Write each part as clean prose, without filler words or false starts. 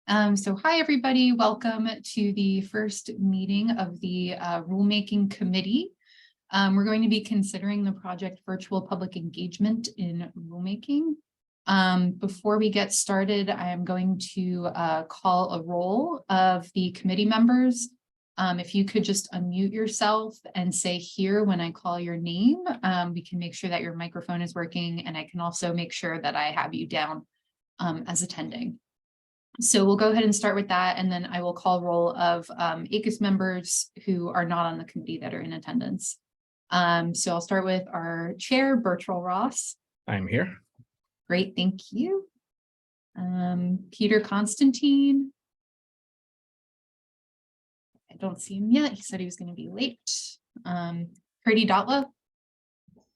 So hi, everybody. Welcome to the first meeting of the Rulemaking Committee. We're going to be considering the project Virtual Public Engagement in Rulemaking. Before we get started, I am going to call a roll of the committee members. If you could just unmute yourself and say here when I call your name, we can make sure that your microphone is working, and I can also make sure that I have you down as attending. So we'll go ahead and start with that, and then I will call roll of ACUS members who are not on the committee that are in attendance. So I'll start with our chair, Bertrell Ross. I'm here. Great, thank you. Peter Constantine. I don't see him yet. He said he was going to be late. Pretty Dotla.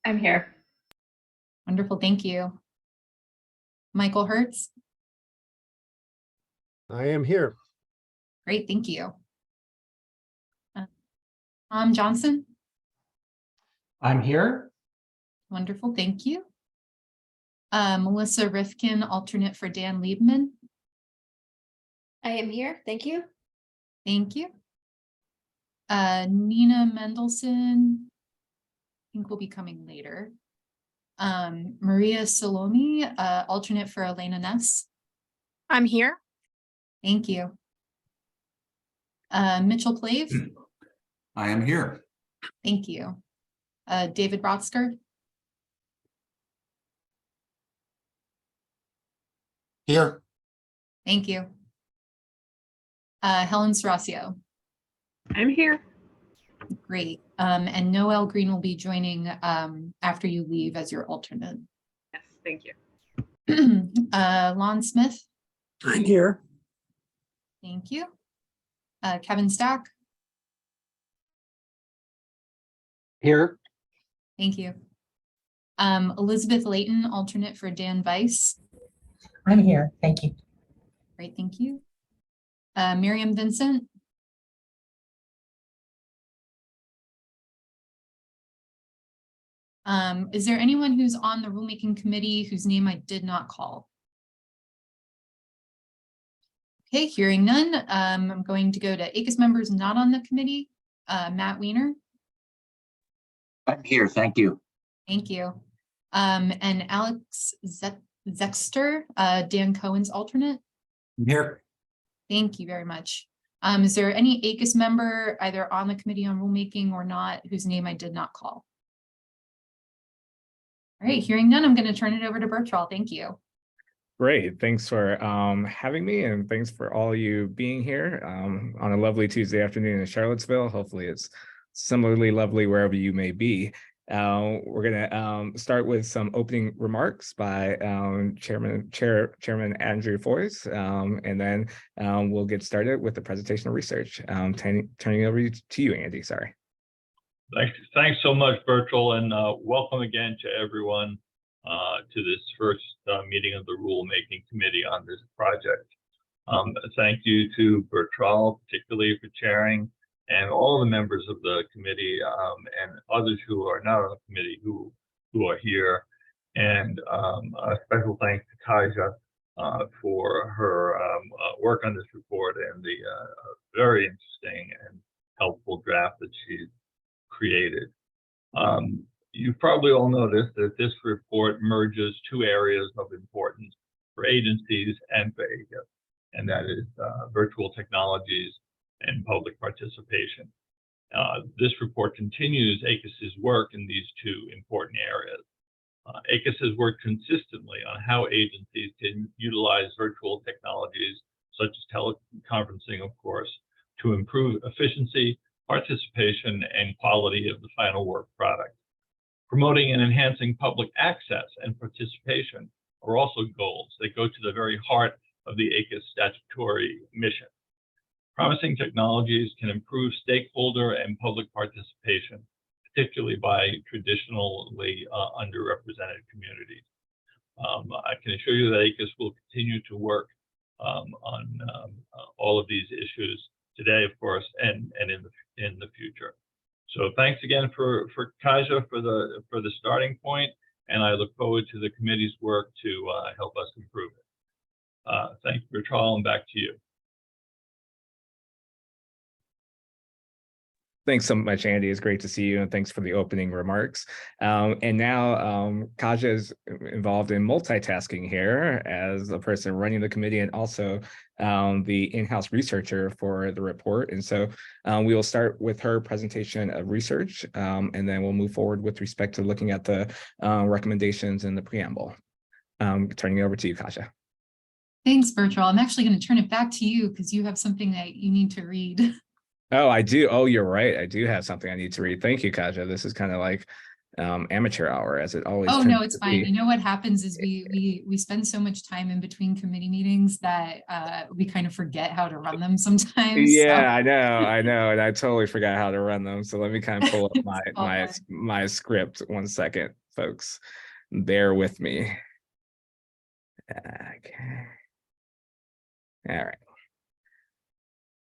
I'm here. Wonderful, thank you. Michael Hertz. I am here. Great, thank you. Tom Johnson. I'm here. Wonderful, thank you. Melissa Rifkin, alternate for Dan Liebman. I am here. Thank you. Thank you. Nina Mendelson, I think will be coming later. Maria Salome, alternate for Elena Ness. I'm here. Thank you. Mitchell Plave. I am here. Thank you. David Brotzker. Here. Thank you. Helen Seracio. I'm here. Great. And Noel Green will be joining after you leave as your alternate. Yes, thank you. Lon Smith. I'm here. Thank you. Kevin Stack. Here. Thank you. Elizabeth Layton, alternate for Dan Weiss. I'm here. Thank you. Great, thank you. Miriam Vincent. Is there anyone who's on the rulemaking committee whose name I did not call? Okay, hearing none, I'm going to go to ACUS members not on the committee. Matt Weiner. I'm here. Thank you. Thank you. And Alex Zexter, Dan Cohen's alternate. I'm here. Thank you very much. Is there any ACUS member either on the committee on rulemaking or not whose name I did not call? All right, hearing none, I'm going to turn it over to Bertrell. Thank you. Great. Thanks for having me, and thanks for all you being here on a lovely Tuesday afternoon in Charlottesville. Hopefully it's similarly lovely wherever you may be. We're going to start with some opening remarks by Chairman Andrew Foys, and then we'll get started with the presentation of research. Turning over to you, Andy. Sorry. Thanks so much, Bertrell, and welcome again to everyone to this first meeting of the Rulemaking Committee on this project. Thank you to Bertrell, particularly for chairing, and all the members of the committee and others who are not on the committee who are here. And a special thanks to Kaja for her work on this report and the very interesting and helpful draft that she's created. You probably all noticed that this report merges two areas of importance for agencies and for ACUS, and that is virtual technologies and public participation. This report continues ACUS's work in these two important areas. ACUS has worked consistently on how agencies can utilize virtual technologies, such as teleconferencing, of course, to improve efficiency, participation, and quality of the final work product. Promoting and enhancing public access and participation are also goals that go to the very heart of the ACUS statutory mission. Promising technologies can improve stakeholder and public participation, particularly by traditionally underrepresented communities. I can assure you that ACUS will continue to work on all of these issues today, of course, and in the future. So thanks again for Kaja for the starting point, and I look forward to the committee's work to help us improve it. Thank you, Bertrand, and back to you. Thanks so much, Andy. It's great to see you, and thanks for the opening remarks. And now Kaja is involved in multitasking here as a person running the committee and also the in-house researcher for the report. And so we will start with her presentation of research, and then we'll move forward with respect to looking at the recommendations in the preamble. Turning it over to you, Kaja. Thanks, Bertrand. I'm actually going to turn it back to you because you have something that you need to read. Oh, I do. Oh, you're right. I do have something I need to read. Thank you, Kaja. This is kind of like amateur hour, as it always. Oh, no, it's fine. Be. You know what happens is we spend so much time in between committee meetings that we kind of forget how to run them sometimes. Yeah, so. I know, and I totally forgot how to run them. So let me kind of pull up It's my script. 1 second, folks. Bear with me. Okay. All right.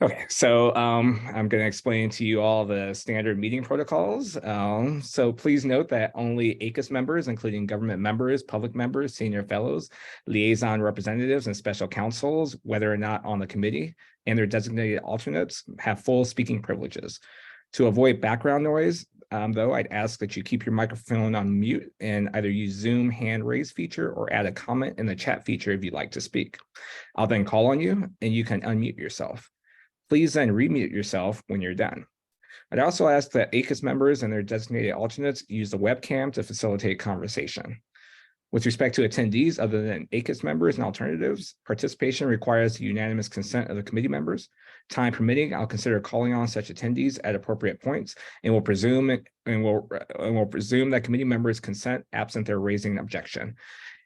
Okay, so I'm going to explain to you all the standard meeting protocols. So please note that only ACUS members, including government members, public members, senior fellows, liaison representatives, and special counsels, whether or not on the committee, and their designated alternates, have full speaking privileges. To avoid background noise, though, I'd ask that you keep your microphone on mute and either use Zoom hand raise feature or add a comment in the chat feature if you'd like to speak. I'll then call on you and you can unmute yourself. Please then remute yourself when you're done. I'd also ask that ACUS members and their designated alternates use the webcam to facilitate conversation. With respect to attendees other than ACUS members and alternatives, participation requires the unanimous consent of the committee members. Time permitting, I'll consider calling on such attendees at appropriate points, and we'll presume that committee members consent absent their raising an objection.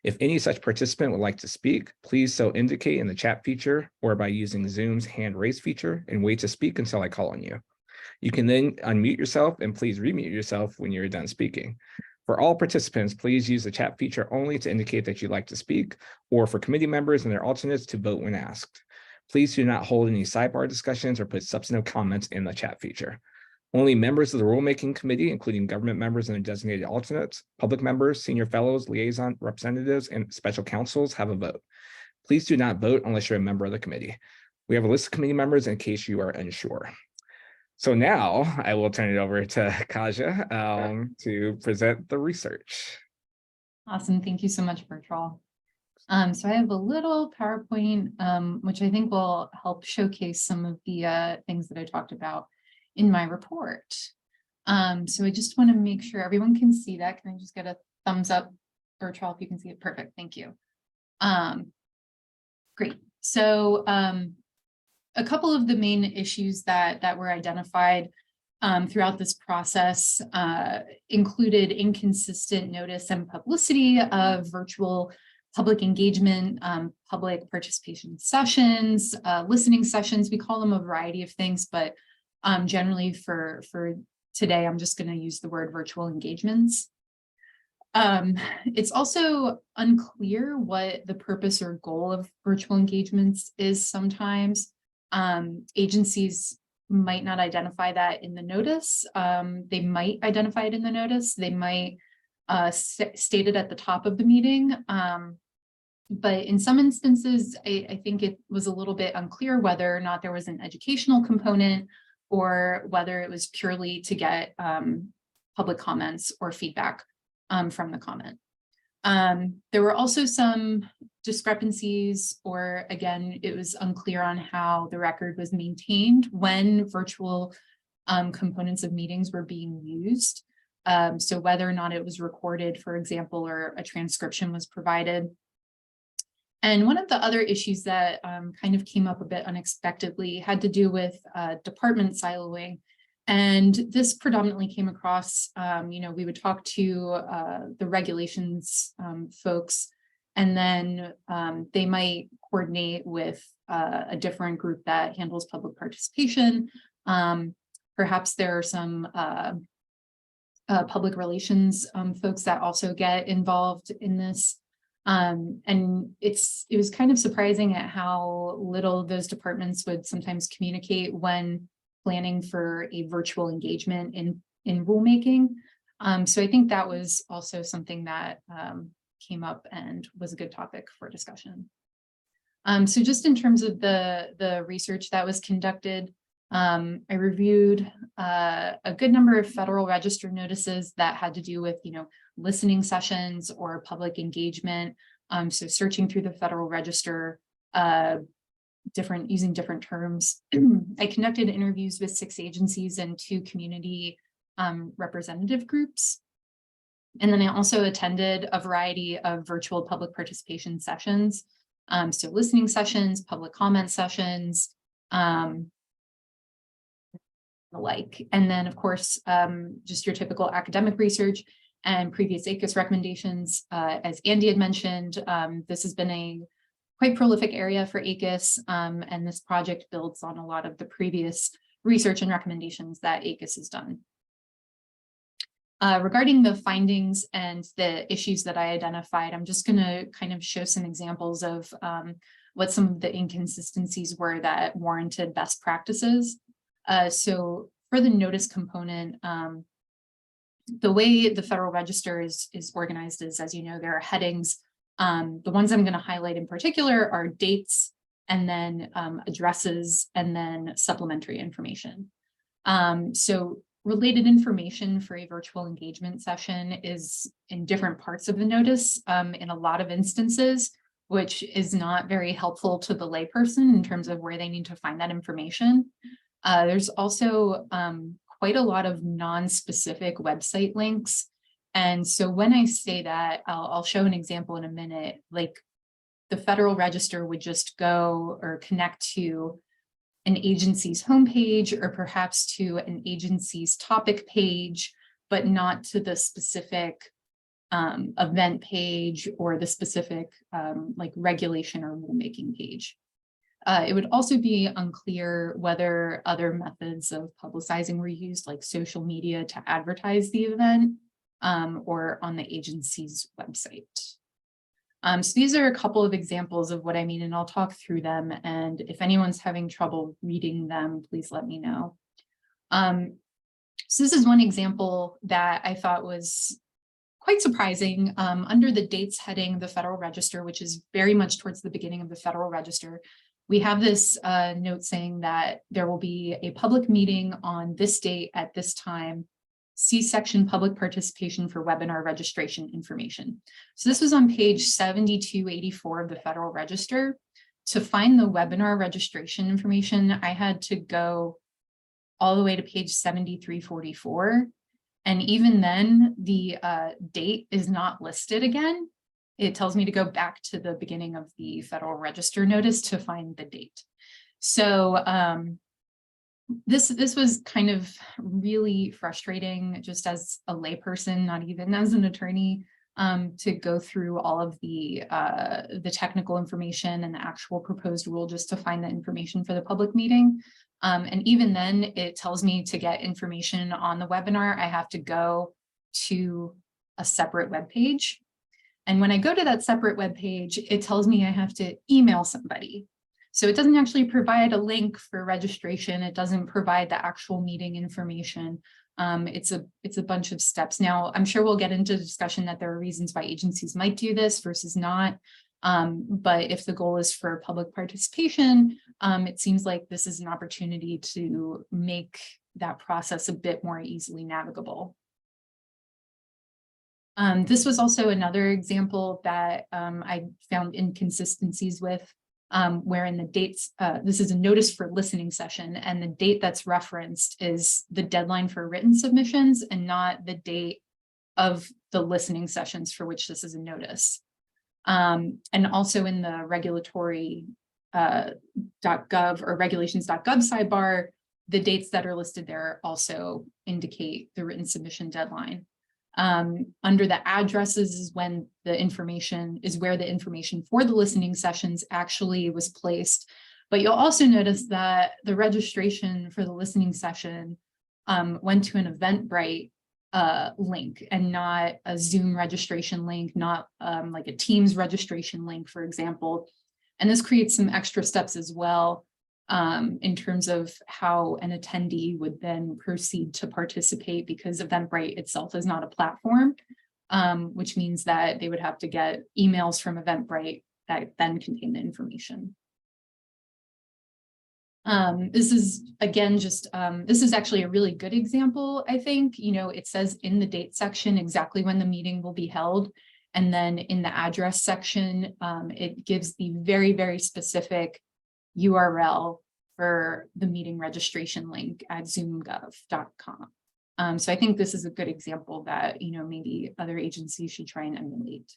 If any such participant would like to speak, please so indicate in the chat feature or by using Zoom's hand raise feature and wait to speak until I call on you. You can then unmute yourself and please remute yourself when you're done speaking. For all participants, please use the chat feature only to indicate that you'd like to speak, or for committee members and their alternates to vote when asked. Please do not hold any sidebar discussions or put substantive comments in the chat feature. Only members of the rulemaking committee, including government members and their designated alternates, public members, senior fellows, liaison representatives, and special counsels have a vote. Please do not vote unless you're a member of the committee. We have a list of committee members in case you are unsure. So now I will turn it over to Kaja to present the research. awesome. Thank you so much, Bertrand. So I have a little PowerPoint, which I think will help showcase some of the things that I talked about in my report. So I just want to make sure everyone can see that. Can I just get a thumbs up, Bertrand, if you can see it? Perfect. Thank you. Great. So a couple of the main issues that were identified throughout this process included inconsistent notice and publicity of virtual public engagement, public participation sessions, listening sessions. We call them a variety of things, but generally for today, I'm just going to use the word virtual engagements. It's also unclear what the purpose or goal of virtual engagements is sometimes. Agencies might not identify that in the notice. They might identify it in the notice. They might state it at the top of the meeting. But in some instances, I think it was a little bit unclear whether or not there was an educational component or whether it was purely to get public comments or feedback from the comment. There were also some discrepancies, or again, it was unclear on how the record was maintained when virtual components of meetings were being used. So whether or not it was recorded, for example, or a transcription was provided. And one of the other issues that kind of came up a bit unexpectedly had to do with department siloing. And this predominantly came across, we would talk to the regulations folks, and then they might coordinate with a different group that handles public participation. Perhaps there are some public relations folks that also get involved in this. And it was kind of surprising at how little those departments would sometimes communicate when planning for a virtual engagement in rulemaking. So I think that was also something that came up and was a good topic for discussion. So just in terms of the research that was conducted, I reviewed a good number of Federal Register notices that had to do with, listening sessions or public engagement. So searching through the Federal Register, using different terms. I conducted interviews with 6 agencies and 2 community representative groups. And then I also attended a variety of virtual public participation sessions. So listening sessions, public comment sessions, the like. And then, of course, just your typical academic research and previous ACUS recommendations. As Andy had mentioned, this has been a quite prolific area for ACUS, and this project builds on a lot of the previous research and recommendations that ACUS has done. Regarding the findings and the issues that I identified, I'm just going to kind of show some examples of what some of the inconsistencies were that warranted best practices. So for the notice component, the way the Federal Register is organized is, as you know, there are headings. The ones I'm going to highlight in particular are dates, and then addresses, and then supplementary information. So related information for a virtual engagement session is in different parts of the notice in a lot of instances, which is not very helpful to the layperson in terms of where they need to find that information. There's also quite a lot of non-specific website links. And so when I say that, I'll show an example in a minute, like the Federal Register would just go or connect to an agency's homepage or perhaps to an agency's topic page, but not to the specific event page or the specific like regulation or rulemaking page. It would also be unclear whether other methods of publicizing were used, like social media, to advertise the event or on the agency's website. So these are a couple of examples of what I mean, and I'll talk through them. And if anyone's having trouble reading them, please let me know. So this is one example that I thought was quite surprising. Under the dates heading, the Federal Register, which is very much towards the beginning of the Federal Register, we have this note saying that there will be a public meeting on this date at this time. See section public participation for webinar registration information. So this was on page 7284 of the Federal Register. To find the webinar registration information, I had to go all the way to page 7344. And even then, the date is not listed again. It tells me to go back to the beginning of the Federal Register notice to find the date. So this was kind of really frustrating just as a layperson, not even as an attorney, to go through all of the technical information and the actual proposed rule just to find the information for the public meeting. And even then, it tells me to get information on the webinar, I have to go to a separate web page. And when I go to that separate web page, it tells me I have to email somebody. So it doesn't actually provide a link for registration. It doesn't provide the actual meeting information. It's a bunch of steps. Now, I'm sure we'll get into the discussion that there are reasons why agencies might do this versus not. But if the goal is for public participation, it seems like this is an opportunity to make that process a bit more easily navigable. This was also another example that I found inconsistencies with, where in the dates, this is a notice for listening session, and the date that's referenced is the deadline for written submissions and not the date of the listening sessions for which this is a notice. And also in the regulatory .gov or regulations.gov sidebar, the dates that are listed there also indicate the written submission deadline. Under the addresses is when the information is where the information for the listening sessions actually was placed. But you'll also notice that the registration for the listening session went to an Eventbrite link and not a Zoom registration link, not like a Teams registration link, for example. And this creates some extra steps as well in terms of how an attendee would then proceed to participate, because Eventbrite itself is not a platform, which means that they would have to get emails from Eventbrite that then contain the information. This is again, this is actually a really good example, I think. It says in the date section exactly when the meeting will be held. And then in the address section, it gives the very, very specific URL for the meeting registration link at zoomgov.com. So I think this is a good example that, maybe other agencies should try and emulate.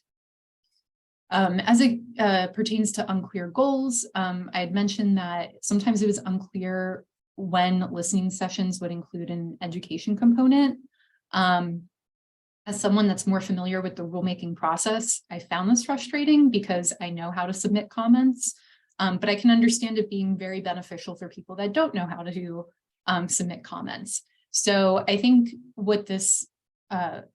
As it pertains to unclear goals, I had mentioned that sometimes it was unclear when listening sessions would include an education component. As someone that's more familiar with the rulemaking process, I found this frustrating because I know how to submit comments, but I can understand it being very beneficial for people that don't know how to submit comments. So I think what this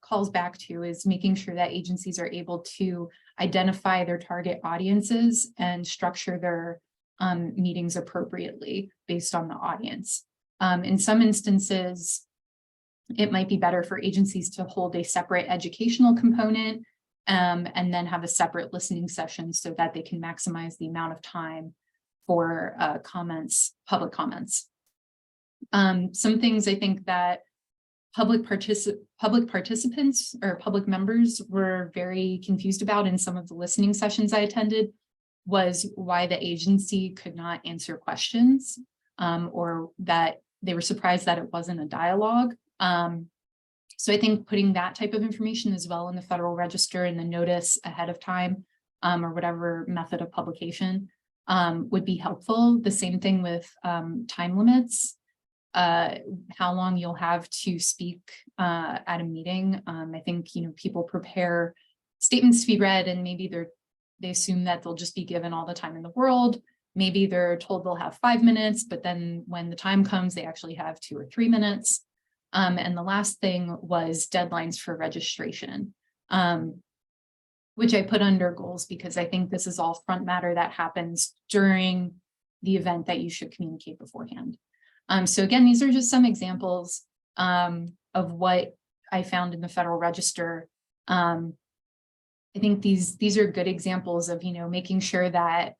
calls back to is making sure that agencies are able to identify their target audiences and structure their meetings appropriately based on the audience. In some instances, it might be better for agencies to hold a separate educational component and then have a separate listening session so that they can maximize the amount of time for public comments. Some things I think that public participants or public members were very confused about in some of the listening sessions I attended was why the agency could not answer questions or that they were surprised that it wasn't a dialogue. So I think putting that type of information as well in the Federal Register and the notice ahead of time or whatever method of publication would be helpful. The same thing with time limits. How long you'll have to speak at a meeting. I think, people prepare statements to be read and maybe they assume that they'll just be given all the time in the world. Maybe they're told they'll have 5 minutes, but then when the time comes, they actually have 2 or 3 minutes. And the last thing was deadlines for registration, which I put under goals because I think this is all front matter that happens during the event that you should communicate beforehand. So again, these are just some examples of what I found in the Federal Register. I think these are good examples of, making sure that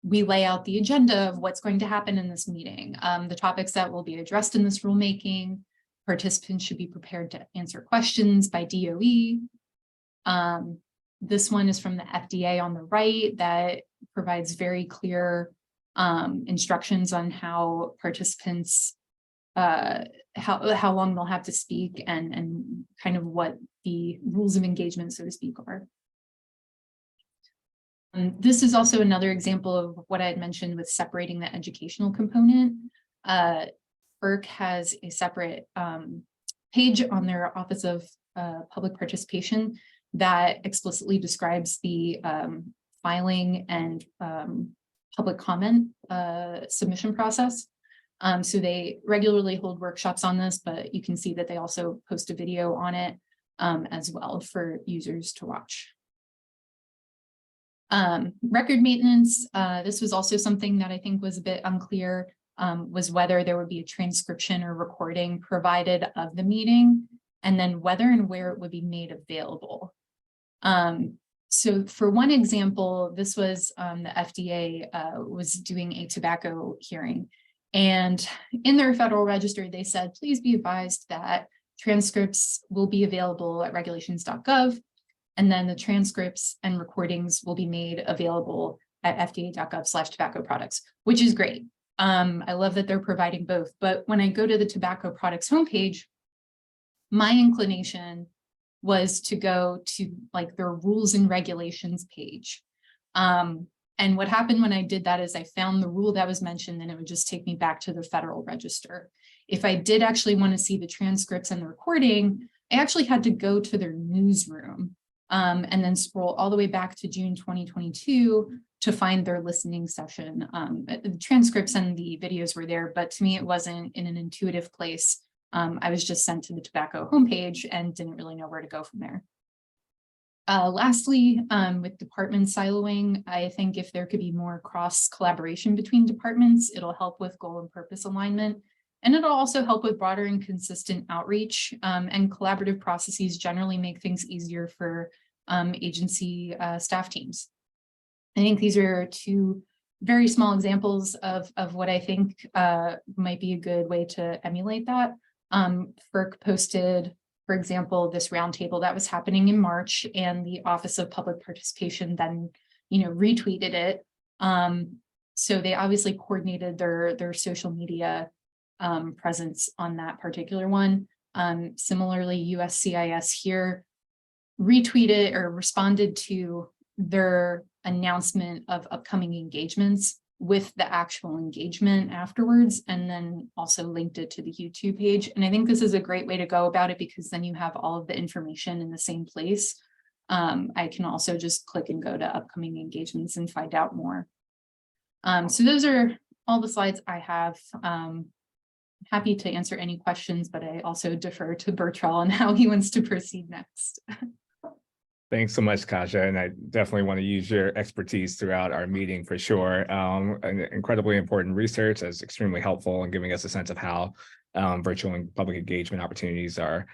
we lay out the agenda of what's going to happen in this meeting, the topics that will be addressed in this rulemaking. Participants should be prepared to answer questions by DOE. This one is from the FDA on the right that provides very clear instructions on how participants, how long they'll have to speak and kind of what the rules of engagement, so to speak, are. This is also another example of what I had mentioned with separating the educational component. FERC has a separate page on their Office of Public Participation that explicitly describes the filing and public comment submission process. So they regularly hold workshops on this, but you can see that they also post a video on it as well for users to watch. Record maintenance, this was also something that I think was a bit unclear, was whether there would be a transcription or recording provided of the meeting, and then whether and where it would be made available. So for one example, this was the FDA was doing a tobacco hearing, and in their Federal Register, they said, please be advised that transcripts will be available at regulations.gov, and then the transcripts and recordings will be made available at fda.gov/tobacco products, which is great. I love that they're providing both, but when I go to the tobacco products homepage, my inclination was to go to like their rules and regulations page. And what happened when I did that is I found the rule that was mentioned and it would just take me back to the Federal Register. If I did actually want to see the transcripts and the recording, I actually had to go to their newsroom and then scroll all the way back to June 2022 to find their listening session. The transcripts and the videos were there, but to me, it wasn't in an intuitive place. I was just sent to the tobacco homepage and didn't really know where to go from there. Lastly, with department siloing, I think if there could be more cross collaboration between departments, it'll help with goal and purpose alignment. And it'll also help with broader and consistent outreach, and collaborative processes generally make things easier for agency staff teams. I think these are two very small examples of what I think might be a good way to emulate that. FERC posted, for example, this roundtable that was happening in March, and the Office of Public Participation then, retweeted it. So they obviously coordinated their social media presence on that particular one. Similarly, USCIS here retweeted or responded to their announcement of upcoming engagements with the actual engagement afterwards, and then also linked it to the YouTube page. And I think this is a great way to go about it, because then you have all of the information in the same place. I can also just click and go to upcoming engagements and find out more. So those are all the slides I have. Happy to answer any questions, but I also defer to Bertrand on how he wants to proceed next. Thanks so much, Kasia, and I definitely want to use your expertise throughout our meeting for sure. An incredibly important research that's extremely helpful in giving us a sense of how virtual and public engagement opportunities are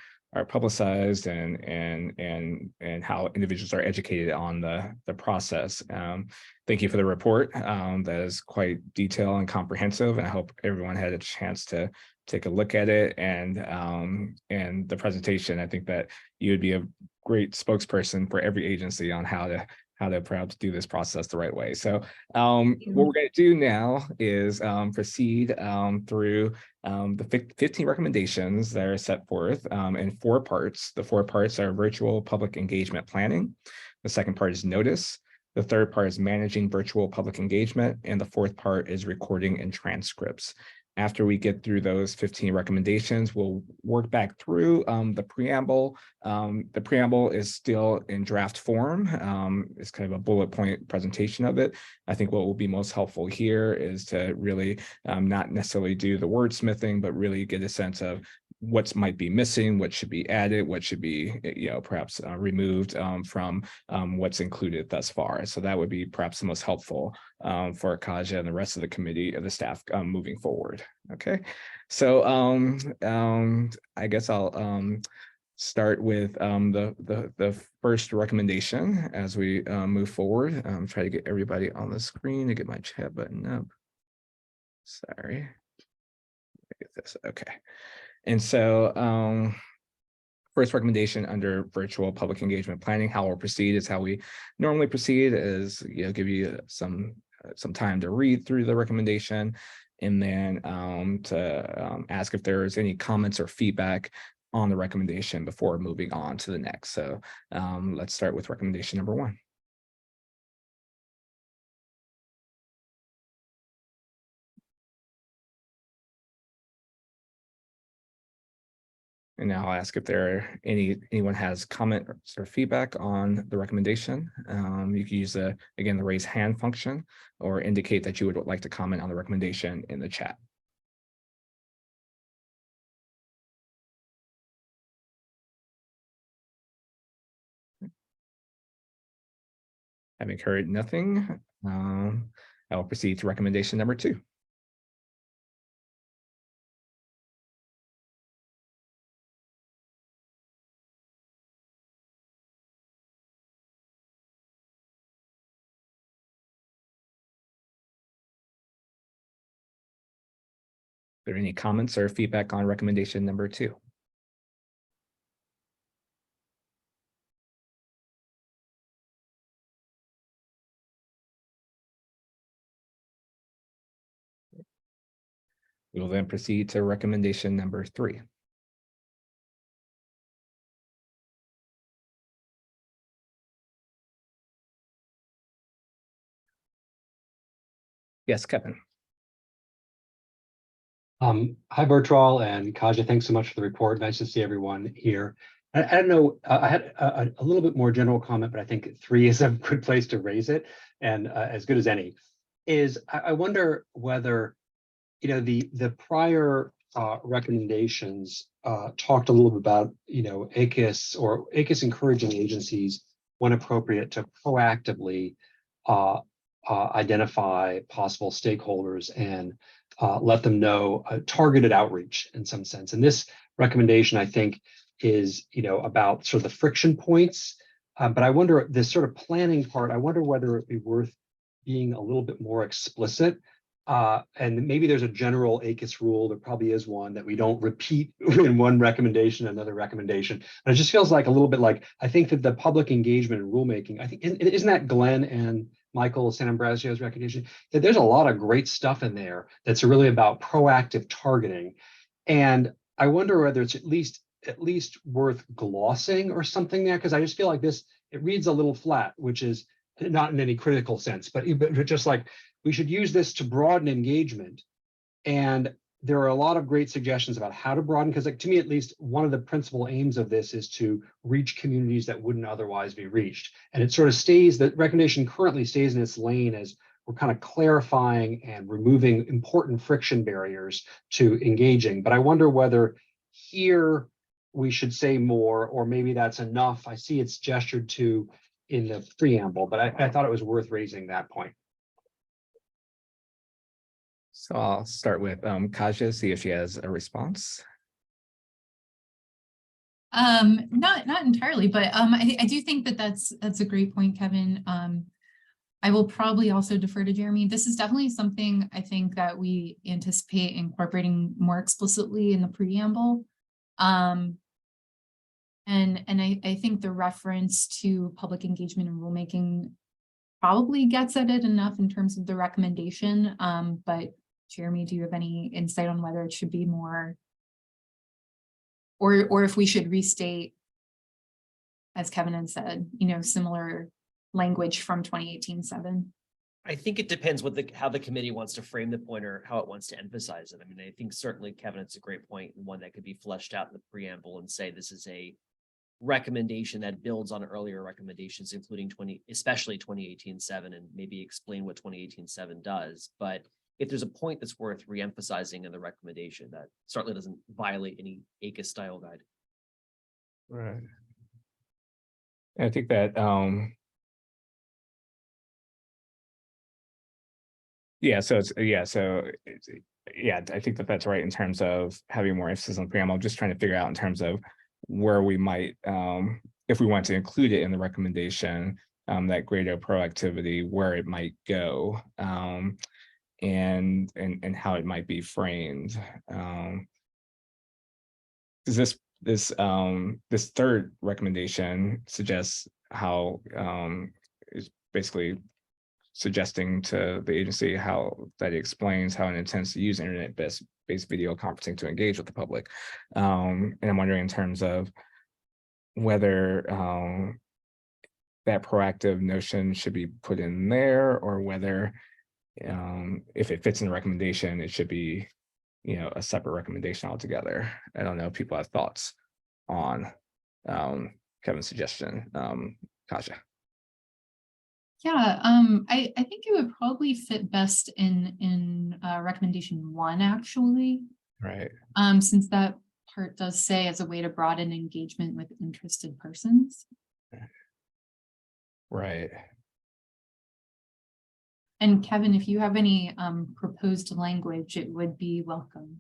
publicized and how individuals are educated on the process. Thank you for the report. That is quite detailed and comprehensive, and I hope everyone had a chance to take a look at it, and the presentation. I think that you would be a great spokesperson for every agency on how to perhaps do this process the right way. So what we're going to do now is proceed through the 15 recommendations that are set forth in 4 parts. The 4 parts are virtual public engagement planning. The second part is notice. The third part is managing virtual public engagement. And the fourth part is recording and transcripts. After we get through those 15 recommendations, we'll work back through the preamble. The preamble is still in draft form. It's kind of a bullet point presentation of it. I think what will be most helpful here is to really not necessarily do the wordsmithing, but really get a sense of what might be missing, what should be added, what should be, perhaps removed from what's included thus far. So that would be perhaps the most helpful for Kasia and the rest of the committee and the staff moving forward. Okay, so I guess I'll start with the first recommendation as we move forward. Try to get everybody on the screen to get my chat button up. Sorry. Get this. Okay. And so first recommendation under virtual public engagement planning, how we'll proceed is how we normally proceed, is give you some time to read through the recommendation, and then to ask if there's any comments or feedback on the recommendation before moving on to the next. So let's start with recommendation number 1. And now I'll ask if anyone has comments or feedback on the recommendation. You can use again, the raise hand function, or indicate that you would like to comment on the recommendation in the chat. Having heard nothing, I will proceed to recommendation number 2. Are there any comments or feedback on recommendation number 2? We will then proceed to recommendation number 3. Yes, Kevin. Hi, Bertrand and Kasia. Thanks so much for the report. Nice to see everyone here. I don't know, I had a little bit more general comment, but I think 3 is a good place to raise it, and as good as any. Is I wonder whether, the prior recommendations talked a little bit about, ACIS encouraging agencies, when appropriate, to proactively identify possible stakeholders and let them know targeted outreach in some sense. And this recommendation, I think, is about sort of the friction points. But I wonder, this sort of planning part, I wonder whether it'd be worth being a little bit more explicit. And maybe there's a general ACUS rule, there probably is one, that we don't repeat in one recommendation, another recommendation. But it just feels like a little bit like, I think that the public engagement and rulemaking, I think, isn't that Glenn and Michael Sanambrazio's recognition? That there's a lot of great stuff in there that's really about proactive targeting. And I wonder whether it's at least worth glossing or something there, because I just feel like this, it reads a little flat, which is not in any critical sense, but just like, we should use this to broaden engagement. And there are a lot of great suggestions about how to broaden, because like, to me, at least, one of the principal aims of this is to reach communities that wouldn't otherwise be reached. And it sort of stays, the recommendation currently stays in its lane as we're kind of clarifying and removing important friction barriers to engaging. But I wonder whether here we should say more, or maybe that's enough. I see it's gestured to in the preamble, but I thought it was worth raising that point. So I'll start with Kasia, see if she has a response. Not entirely, but I do think that that's a great point, Kevin. I will probably also defer to Jeremy. This is definitely something I think that we anticipate incorporating more explicitly in the preamble. And I think the reference to public engagement and rulemaking probably gets at it enough in terms of the recommendation. But Jeremy, do you have any insight on whether it should be more, or if we should restate, as Kevin had said, similar language from 2018-7? I think it depends how the committee wants to frame the point or how it wants to emphasize it. I mean, I think certainly, Kevin, it's a great point, and one that could be fleshed out in the preamble and say this is a recommendation that builds on earlier recommendations, including especially 2018-7, and maybe explain what 2018-7 does. But if there's a point that's worth reemphasizing in the recommendation, that certainly doesn't violate any ACUS style guide. Right. I think that I think that that's right in terms of having more emphasis on preamble. I'm just trying to figure out in terms of where we might, if we want to include it in the recommendation, that greater proactivity, where it might go, and how it might be framed. Because this third recommendation suggests how is basically suggesting to the agency how that it explains how it intends to use internet-based video conferencing to engage with the public. And I'm wondering in terms of whether that proactive notion should be put in there, or whether if it fits in the recommendation, it should be, a separate recommendation altogether. I don't know if people have thoughts on Kevin's suggestion. Kasia. Yeah, I think it would probably fit best in recommendation 1, actually. Right. Since that part does say as a way to broaden engagement with interested persons. Right. And Kevin, if you have any proposed language, it would be welcomed.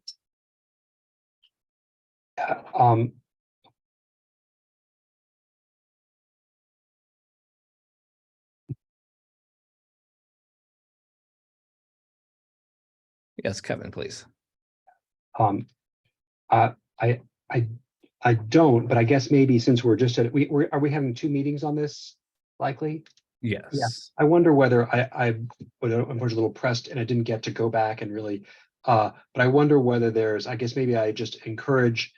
Yes, Kevin, please. I don't, but I guess maybe since we're just at are we having 2 meetings on this likely? Yes. Yeah. I wonder whether I was a little pressed and I didn't get to go back and really, but I wonder whether there's, I guess maybe I just encourage,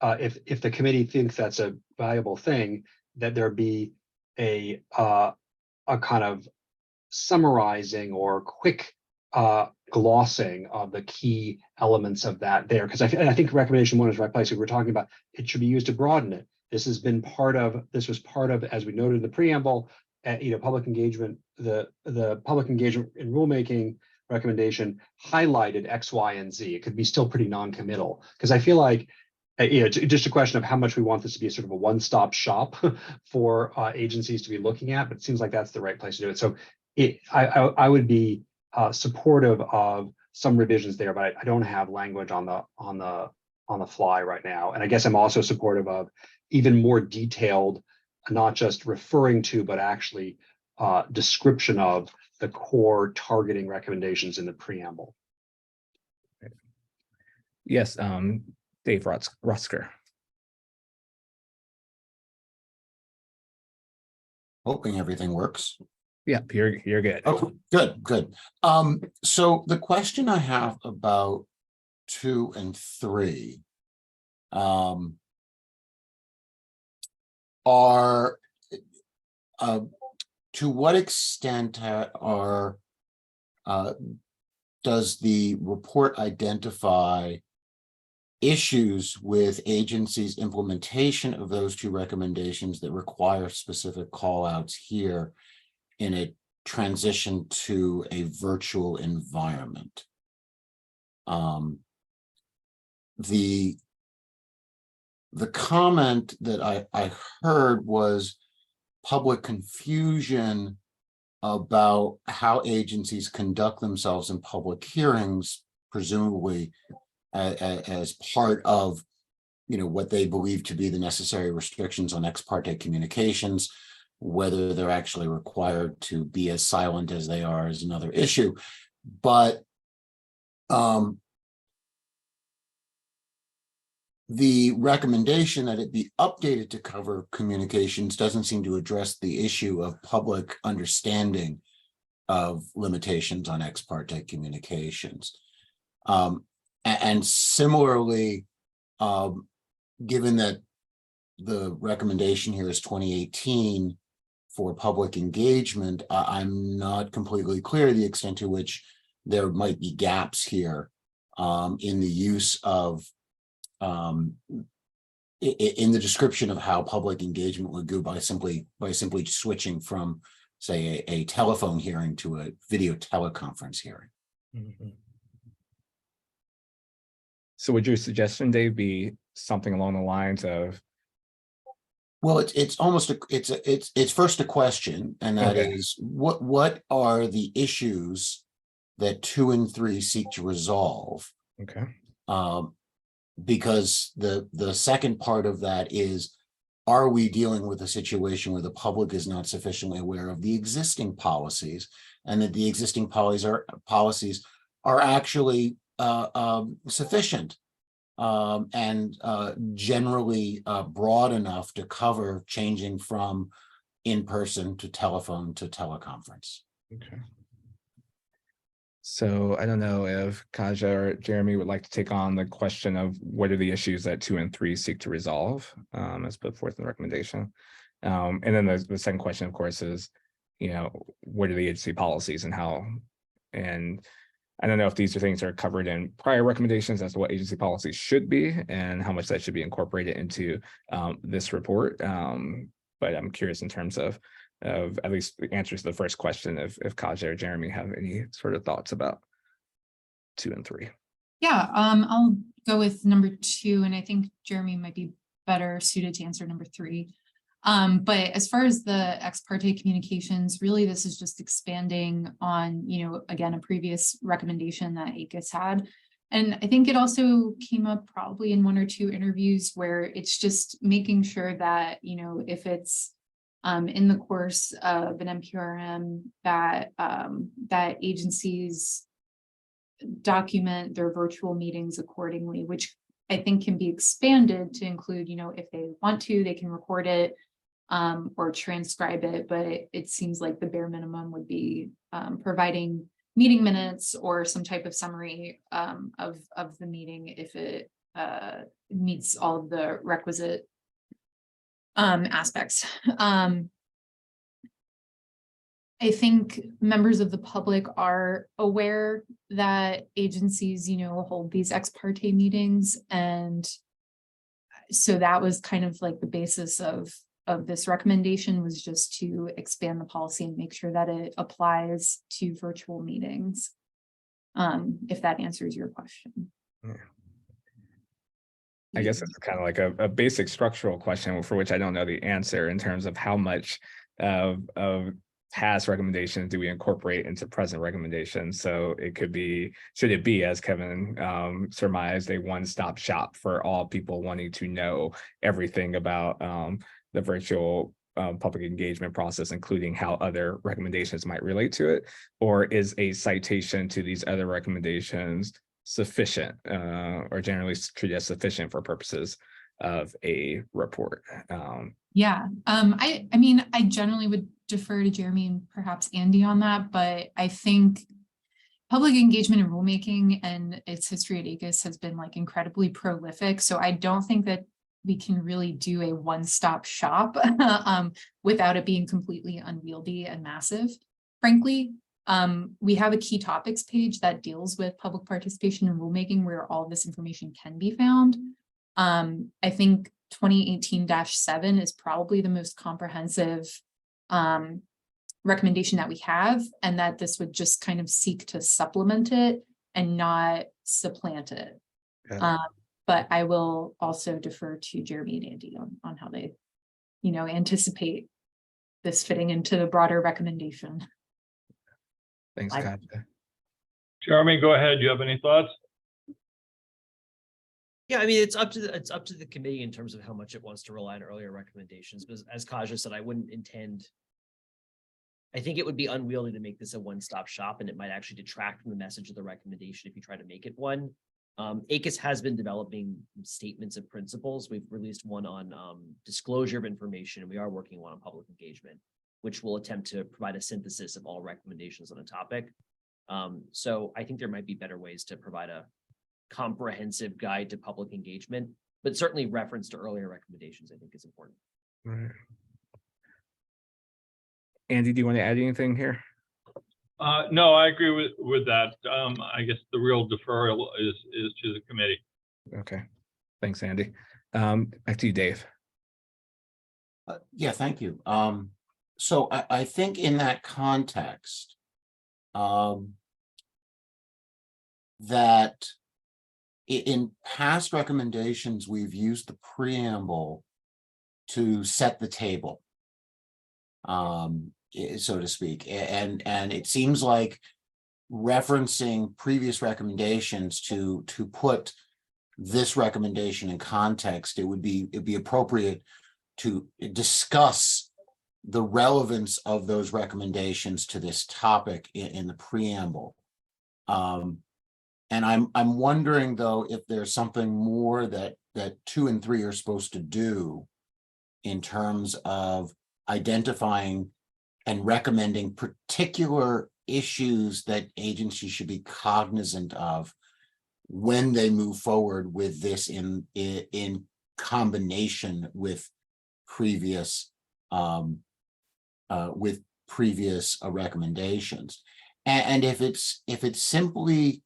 if the committee thinks that's a valuable thing, that there be a kind of summarizing or quick glossing of the key elements of that there, because I think recommendation 1 is the right place. We're talking about it should be used to broaden it. This was part of, as we noted in the preamble, public engagement, the public engagement in rulemaking recommendation highlighted X, Y, and Z. It could be still pretty non-committal, because I feel like just a question of how much we want this to be a sort of a one-stop shop for agencies to be looking at, but it seems like that's the right place to do it. So I would be supportive of some revisions there, but I don't have language on the fly right now. And I guess I'm also supportive of even more detailed, not just referring to, but actually description of the core targeting recommendations in the preamble. Yes, Dave Rusker. Hoping everything works. Yeah, you're good. Okay, good. So the question I have about 2 and 3 are to what extent does the report identify issues with agencies' implementation of those 2 recommendations that require specific call outs here in a transition to a virtual environment? The comment that I heard was public confusion about how agencies conduct themselves in public hearings, presumably as part of, what they believe to be the necessary restrictions on ex parte communications. Whether they're actually required to be as silent as they are is another issue. But the recommendation that it be updated to cover communications doesn't seem to address the issue of public understanding of limitations on ex parte communications. And similarly, given that the recommendation here is 2018 for public engagement, I'm not completely clear the extent to which there might be gaps here in the use of in the description of how public engagement would go by simply switching from, say, a telephone hearing to a video teleconference hearing. Mm-hmm. So would your suggestion, Dave, be something along the lines of? Well, it's first a question, and that is what are the issues that 2 and 3 seek to resolve? Okay. Because the second part of that is, are we dealing with a situation where the public is not sufficiently aware of the existing policies, and that the existing policies are actually sufficient and generally broad enough to cover changing from in-person to telephone to teleconference? Okay. So I don't know if Kaja or Jeremy would like to take on the question of what are the issues that 2 and 3 seek to resolve, as put forth in the recommendation. And then the second question, of course, is, what are the agency policies and how, and I don't know if these are things that are covered in prior recommendations as to what agency policies should be and how much that should be incorporated into this report. But I'm curious in terms of at least the answers to the first question, if Kaja or Jeremy have any sort of thoughts about 2 and 3. Yeah, I'll go with number 2, and I think Jeremy might be better suited to answer number 3. But as far as the ex parte communications, really this is just expanding on, again, a previous recommendation that ACUS had. And I think it also came up probably in 1 or 2 interviews where it's just making sure that, if it's in the course of an NPRM that that agencies document their virtual meetings accordingly, which I think can be expanded to include, if they want to, they can record it or transcribe it, but it seems like the bare minimum would be providing meeting minutes or some type of summary of the meeting if it meets all of the requisite aspects. I think members of the public are aware that agencies, hold these ex parte meetings. And so that was kind of like the basis of this recommendation, was just to expand the policy and make sure that it applies to virtual meetings. If that answers your question. Yeah. I guess it's kind of like a basic structural question for which I don't know the answer in terms of how much of past recommendations do we incorporate into present recommendations. So it could be, should it be, as Kevin surmised, a one-stop shop for all people wanting to know everything about the virtual public engagement process, including how other recommendations might relate to it? Or is a citation to these other recommendations sufficient, or generally treated as sufficient for purposes of a report? Yeah, I mean, I generally would defer to Jeremy and perhaps Andy on that, but I think public engagement and rulemaking and its history at AGUS has been like incredibly prolific. So I don't think that we can really do a one-stop shop without it being completely unwieldy and massive. Frankly, we have a key topics page that deals with public participation in rulemaking where all this information can be found. I think 2018-7 is probably the most comprehensive recommendation that we have, and that this would just kind of seek to supplement it and not supplant it. But I will also defer to Jeremy and Andy on how they, anticipate this fitting into the broader recommendation. Thanks, Katja. Jeremy, go ahead. Do you have any thoughts? Yeah, I mean, it's up to the committee in terms of how much it wants to rely on earlier recommendations. But as Kaja said, I think it would be unwieldy to make this a one-stop shop, and it might actually detract from the message of the recommendation if you try to make it one. ACUS has been developing statements of principles. We've released one on disclosure of information, and we are working on public engagement, which will attempt to provide a synthesis of all recommendations on a topic. So I think there might be better ways to provide a comprehensive guide to public engagement, but certainly reference to earlier recommendations, I think, is important. Right. Andy, do you want to add anything here? No, I agree with that. I guess the real deferral is to the committee. Okay, thanks, Andy. Back to you, Dave. Yeah, thank you. So I think in that context, that in past recommendations, we've used the preamble to set the table, so to speak. And it seems like referencing previous recommendations to put this recommendation in context, it'd be appropriate to discuss the relevance of those recommendations to this topic in the preamble. And I'm wondering, though, if there's something more that 2 and 3 are supposed to do in terms of identifying and recommending particular issues that agencies should be cognizant of when they move forward with this in combination with previous recommendations. And if it's simply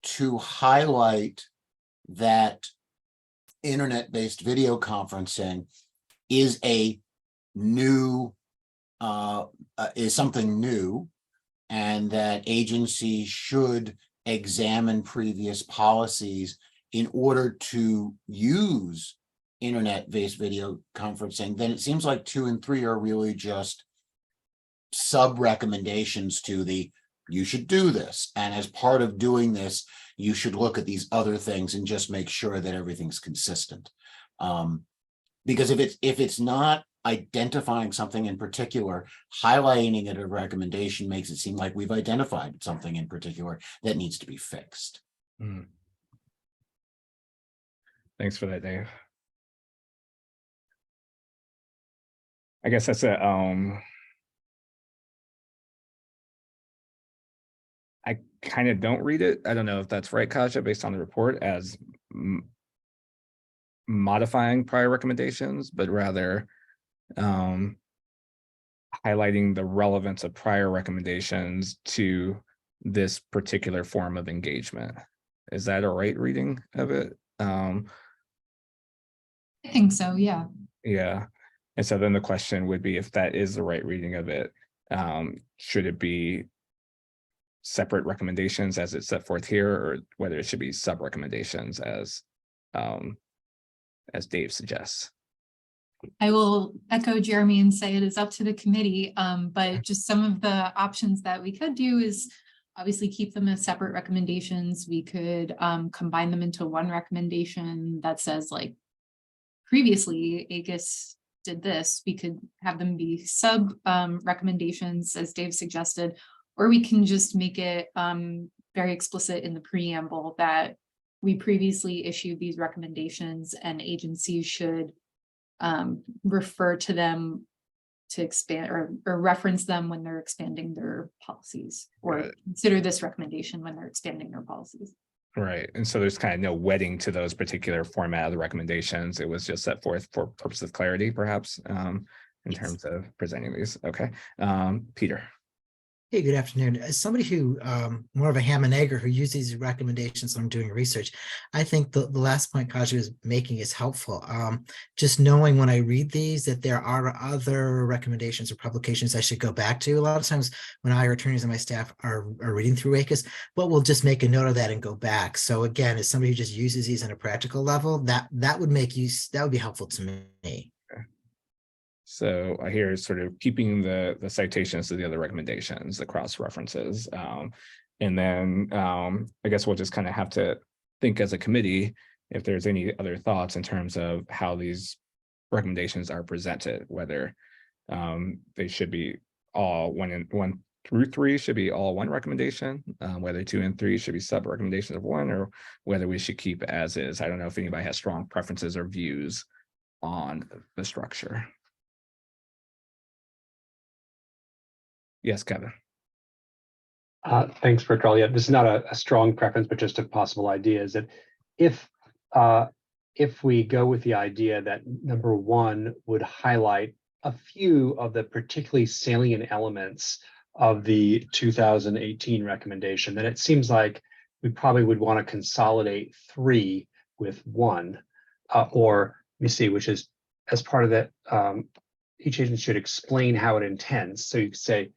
to highlight that internet-based video conferencing is something new, and that agencies should examine previous policies in order to use internet-based video conferencing, then it seems like 2 and 3 are really just sub-recommendations to you should do this. And as part of doing this, you should look at these other things and just make sure that everything's consistent. Because if it's not identifying something in particular, highlighting it a recommendation makes it seem like we've identified something in particular that needs to be fixed. Thanks for that, Dave. I guess that's I kind of don't read it. I don't know if that's right, Kaja, based on the report, as modifying prior recommendations, but rather highlighting the relevance of prior recommendations to this particular form of engagement. Is that a right reading of it? I think so, yeah. Yeah. And so then the question would be, if that is the right reading of it, should it be separate recommendations as it's set forth here, or whether it should be sub recommendations as Dave suggests? I will echo Jeremy and say it is up to the committee, but just some of the options that we could do is obviously keep them as separate recommendations. We could combine them into one recommendation that says, like, previously AGUS did this, we could have them be sub recommendations, as Dave suggested, or we can just make it very explicit in the preamble that we previously issued these recommendations and agencies should refer to them to expand or reference them when they're expanding their policies, or Right. consider this recommendation when they're expanding their policies. Right. And so there's kind of no wedding to those particular format of the recommendations. It was just set forth for purpose of clarity, perhaps, in Yes. terms of presenting these. Okay. Peter. Hey, good afternoon. As somebody who, more of a ham and egger who uses these recommendations when I'm doing research, I think the last point Kaja was making is helpful. Just knowing when I read these that there are other recommendations or publications I should go back to. A lot of times when I or attorneys and my staff are reading through ACUS, but we'll just make a note of that and go back. So again, as somebody who just uses these on a practical level, that would be helpful to me. So I hear sort of keeping the citations to the other recommendations, the cross references. And then I guess we'll just kind of have to think as a committee if there's any other thoughts in terms of how these recommendations are presented, whether they should be all one through three should be all one recommendation, whether 2 and 3 should be sub recommendations of one, or whether we should keep as is. I don't know if anybody has strong preferences or views on the structure. Yes, Kevin. Thanks, Bertrand. Yeah, this is not a strong preference, but just a possible idea is that if we go with the idea that number 1 would highlight a few of the particularly salient elements of the 2018 recommendation, then it seems like we probably would want to consolidate 3 with 1, or let me see, which is as part of that, each agency should explain how it intends. So you could say,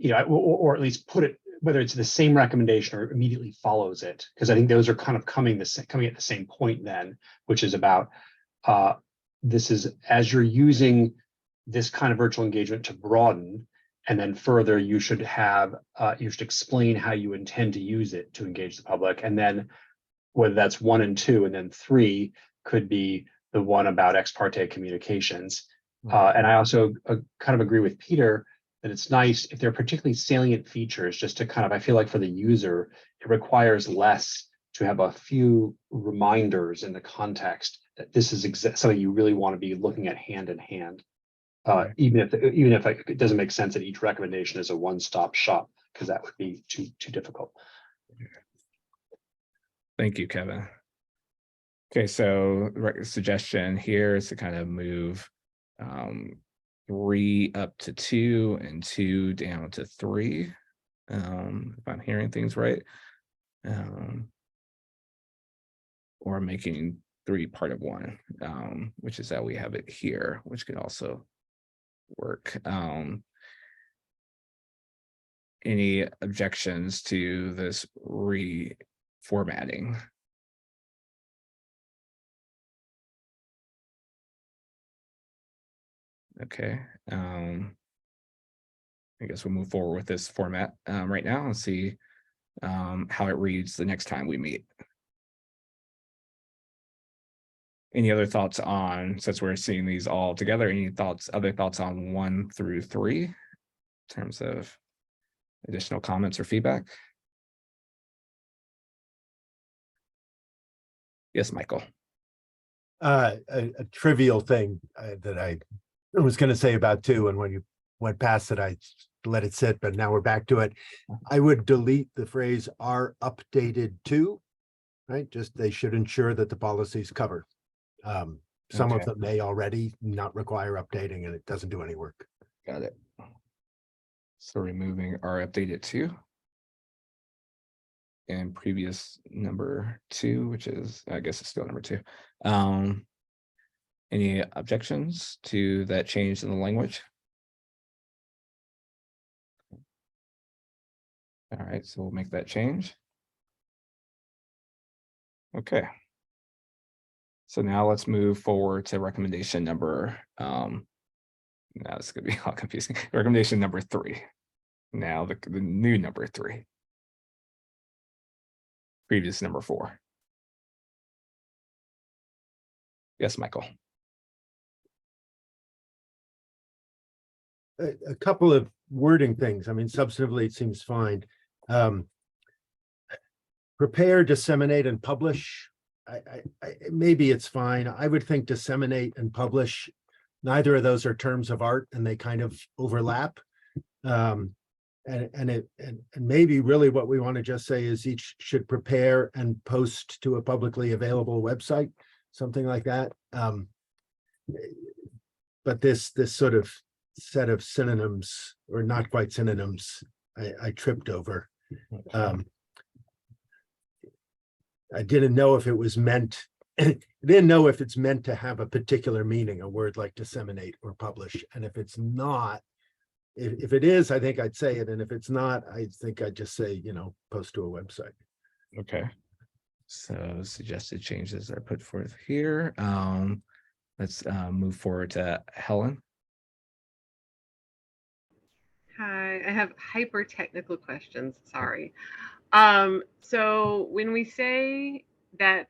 or at least put it, whether it's the same recommendation or immediately follows it, because I think those are kind of coming at the same point then, which is about this is as you're using this kind of virtual engagement to broaden, and then further you should explain how you intend to use it to engage the public, and then whether that's 1 and 2, and then 3 could be the one about ex parte communications. And I also kind of agree with Peter that it's nice if there are particularly salient features, just to kind of, I feel like for the user, it requires less to have a few reminders in the context that this is something you really want to be looking at hand in hand. Even if it doesn't make sense that each recommendation is a one-stop shop, because that would be too difficult. Thank you, Kevin. Okay, so suggestion here is to kind of move 3 up to 2 and 2 down to 3. If I'm hearing things right. Or making 3 part of 1, which is how we have it here, which could also work. Any objections to this reformatting? Okay, I guess we'll move forward with this format right now and see how it reads the next time we meet. Any other thoughts on, since we're seeing these all together, other thoughts on 1 through 3 in terms of additional comments or feedback? Yes, Michael. A trivial thing that I was going to say about 2, and when you went past it, I let it sit, but now we're back to it. I would delete the phrase "are updated to," right? Just they should ensure that the policies cover. Some of them may already not require updating, and it doesn't do any work. Got it. So removing "are updated to" and previous number 2, which is, I guess it's still number 2. Any objections to that change in the language? All right, so we'll make that change. Okay. So now let's move forward to recommendation number, now it's gonna be all confusing. Recommendation number 3. Now the new number 3. Previous number 4. Yes, Michael. a couple of wording things. I mean, substantively, it seems fine. Prepare, disseminate, and publish. Maybe it's fine. I would think disseminate and publish. Neither of those are terms of art, and they kind of overlap. And maybe really what we want to just say is each should prepare and post to a publicly available website, something like that. But this sort of set of synonyms, or not quite synonyms, I tripped over. I didn't know if it was meant, I didn't know if it's meant to have a particular meaning, a word like disseminate or publish. And if it's not, if it is, I think I'd say it. And if it's not, I think I'd just say, post to a website. Okay. So suggested changes are put forth here. Let's move forward to Helen. Hi, I have hyper technical questions. Sorry. So when we say that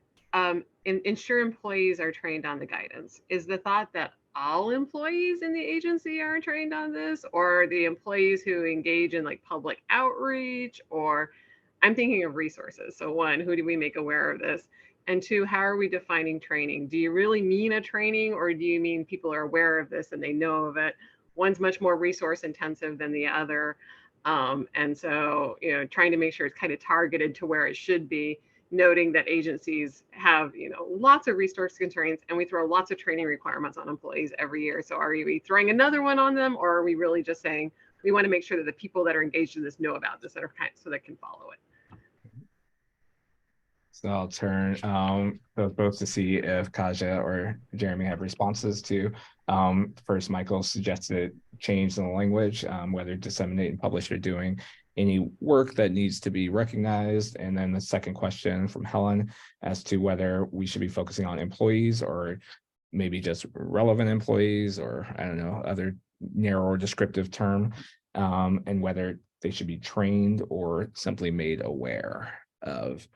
ensure employees are trained on the guidance, is the thought that all employees in the agency are trained on this, or the employees who engage in like public outreach? Or I'm thinking of resources. So one, who do we make aware of this? And two, how are we defining training? Do you really mean a training, or do you mean people are aware of this and they know of it? One's much more resource intensive than the other. And so, trying to make sure it's kind of targeted to where it should be, noting that agencies have, lots of resource constraints, and we throw lots of training requirements on employees every year. So are we throwing another one on them, or are we really just saying we want to make sure that the people that are engaged in this know about this, so they can follow it? So I'll turn both to see if Kaja or Jeremy have responses to first Michael's suggested change in the language, whether disseminate and publish are doing any work that needs to be recognized. And then the second question from Helen as to whether we should be focusing on employees or maybe just relevant employees, or I don't know, other narrow or descriptive term, and whether they should be trained or simply made aware of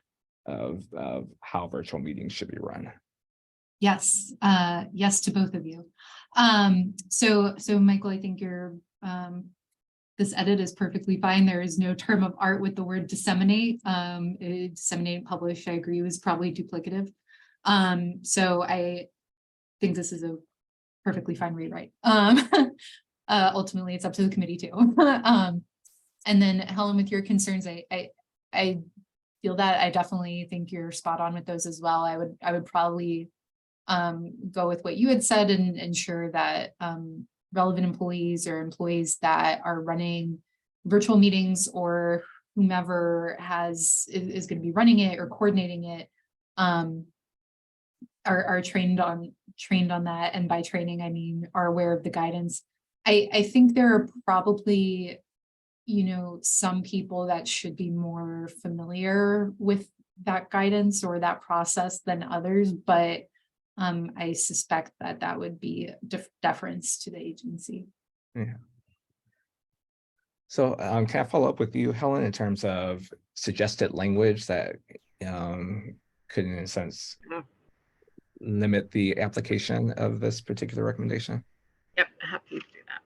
how virtual meetings should be run. Yes, yes to both of you. So Michael, I think your this edit is perfectly fine. There is no term of art with the word disseminate. Disseminate and publish, I agree, was probably duplicative. So I think this is a perfectly fine rewrite. Ultimately, it's up to the committee too. And then Helen, with your concerns, I feel that. I definitely think you're spot on with those as well. I would probably go with what you had said and ensure that relevant employees or employees that are running virtual meetings, or whomever is going to be running it or coordinating it, are trained on that. And by training, I mean are aware of the guidance. I think there are probably some people that should be more familiar with that guidance or that process than others, but I suspect that would be deference to the agency. Yeah. So can I follow up with you, Helen, in terms of suggested language that could, in a sense, limit the application of this particular recommendation? Yep, happy to do that.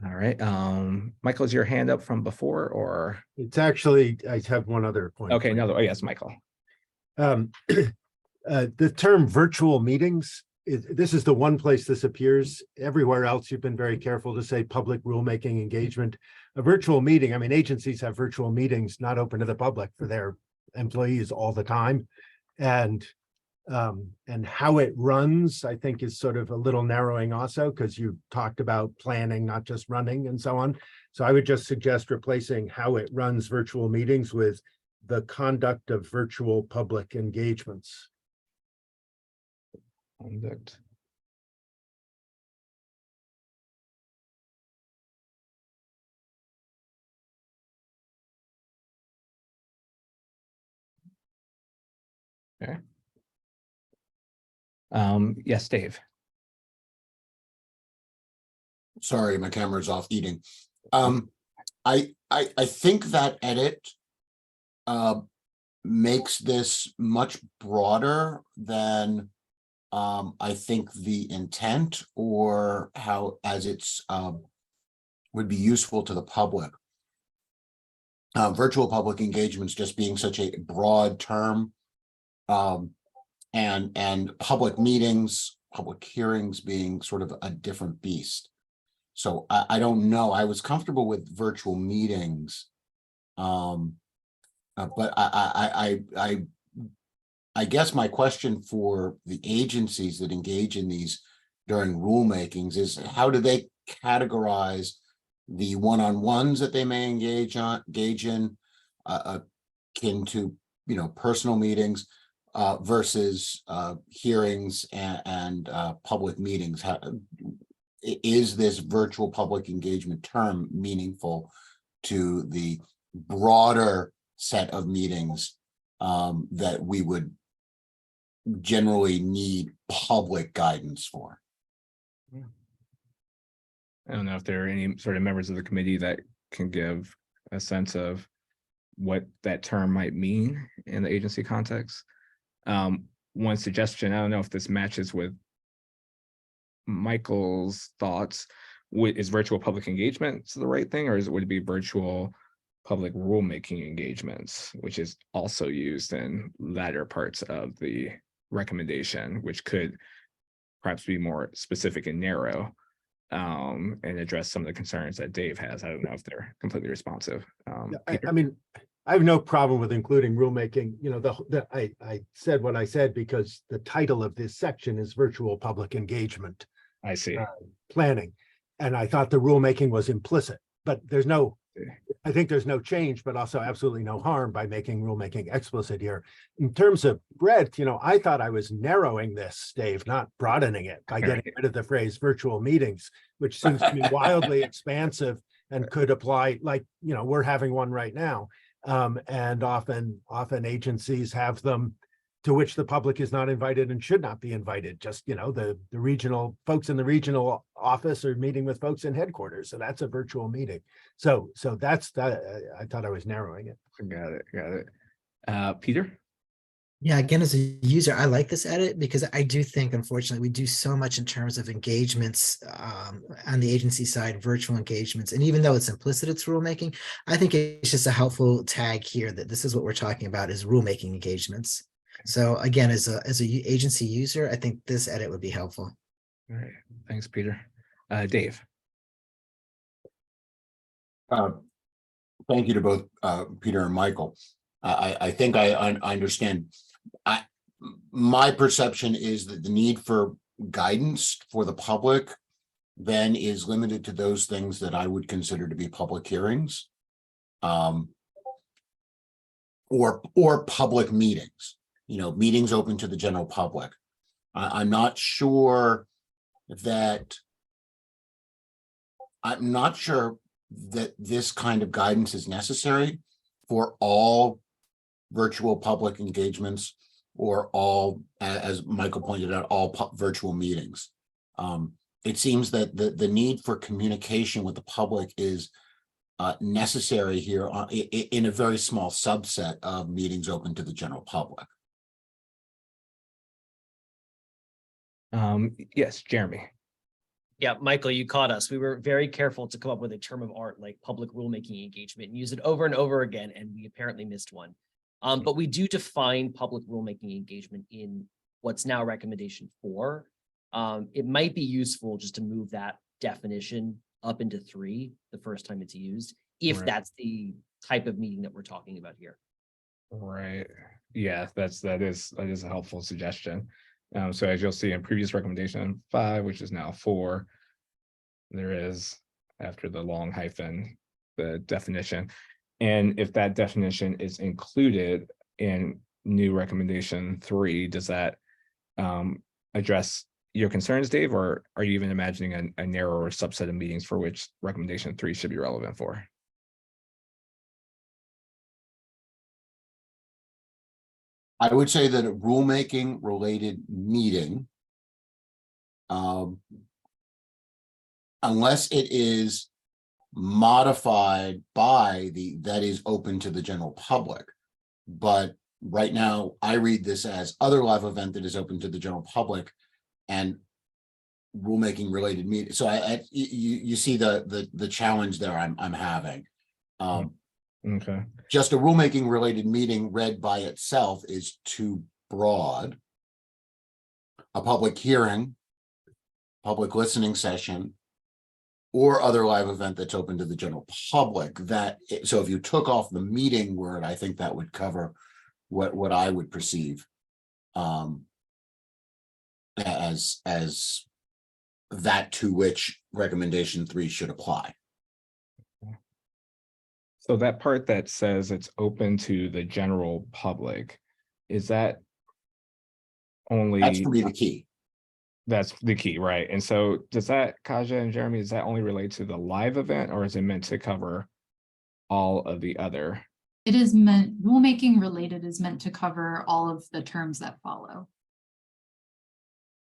All right. Michael, is your hand up from before, or? It's actually, I have one other point. Okay, no, oh yes, Michael. The term virtual meetings, this is the one place this appears. Everywhere else, you've been very careful to say public rulemaking engagement. A virtual meeting, I mean, agencies have virtual meetings not open to the public for their employees all the time. And how it runs, I think, is sort of a little narrowing also, because you talked about planning, not just running and so on. So I would just suggest replacing how it runs virtual meetings with the conduct of virtual public engagements. Conduct. Okay. Yes, Dave. Sorry, my camera's off eating. I think that edit makes this much broader than I think the intent or how as it's would be useful to the public. Virtual public engagements just being such a broad term. And public meetings, public hearings being sort of a different beast. So I don't know. I was comfortable with virtual meetings. But I guess my question for the agencies that engage in these during rulemakings is how do they categorize the one-on-ones that they may engage in, akin to, you know, personal meetings versus hearings and public meetings? How is this virtual public engagement term meaningful to the broader set of meetings that we would generally need public guidance for? I don't know if there are any sort of members of the committee that can give a sense of what that term might mean in the agency context. One suggestion, I don't know if this matches with Michael's thoughts, is virtual public engagements the right thing, or would it be virtual public rulemaking engagements, which is also used in latter parts of the recommendation, which could perhaps be more specific and narrow and address some of the concerns that Dave has. I don't know if they're completely responsive. I mean, I have no problem with including rulemaking. You know, I said what I said because the title of this section is virtual public engagement. I see. Planning. And I thought the rulemaking was implicit, but there's no, I think there's no change, but also absolutely no harm by making rulemaking explicit here. In terms of breadth, you know, I thought I was narrowing this, Dave, not broadening it by getting rid of the phrase virtual meetings, which seems to me wildly expansive and could apply, like, you know, we're having one right now. And often agencies have them to which the public is not invited and should not be invited. Just, you know, the regional folks in the regional office are meeting with folks in headquarters. So that's a virtual meeting. So that's that. I thought I was narrowing it. Got it. Peter? Yeah, again, as a user, I like this edit because I do think, unfortunately, we do so much in terms of engagements on the agency side, virtual engagements. And even though it's implicit, it's rulemaking, I think it's just a helpful tag here that this is what we're talking about is rulemaking engagements. So again, as a agency user, I think this edit would be helpful. All right. Thanks, Peter. Dave. Thank you to both Peter and Michael. I think I understand. My perception is that the need for guidance for the public then is limited to those things that I would consider to be public hearings or public meetings, you know, meetings open to the general public. I'm not sure that this kind of guidance is necessary for all virtual public engagements or all, as Michael pointed out, all virtual meetings. It seems that the need for communication with the public is necessary here in a very small subset of meetings open to the general public. Yes, Jeremy. Yeah, Michael, you caught us. We were very careful to come up with a term of art like public rulemaking engagement and use it over and over again, and we apparently missed one. But we do define public rulemaking engagement in what's now recommendation 4. It might be useful just to move that definition up into 3 the first time it's used, if Right. that's the type of meeting that we're talking about here. Right. Yeah, that is a helpful suggestion. So as you'll see in previous recommendation 5, which is now 4, there is, after the long hyphen, the definition. And if that definition is included in new recommendation 3, does that address your concerns, Dave, or are you even imagining a narrower subset of meetings for which recommendation 3 should be relevant for? I would say that a rulemaking related meeting, unless it is modified by that is open to the general public. But right now I read this as other live event that is open to the general public and rulemaking related meeting. So you see the challenge there I'm having. Okay. Just a rulemaking related meeting read by itself is too broad. A public hearing, public listening session, or other live event that's open to the general public, so if you took off the meeting word, I think that would cover what I would perceive as that to which recommendation 3 should apply. So that part that says it's open to the general public, is that only? That's for me the key. That's the key, right? And so does that, Kaja and Jeremy, does that only relate to the live event, or is it meant to cover all of the other? It is meant, rulemaking related is meant to cover all of the terms that follow.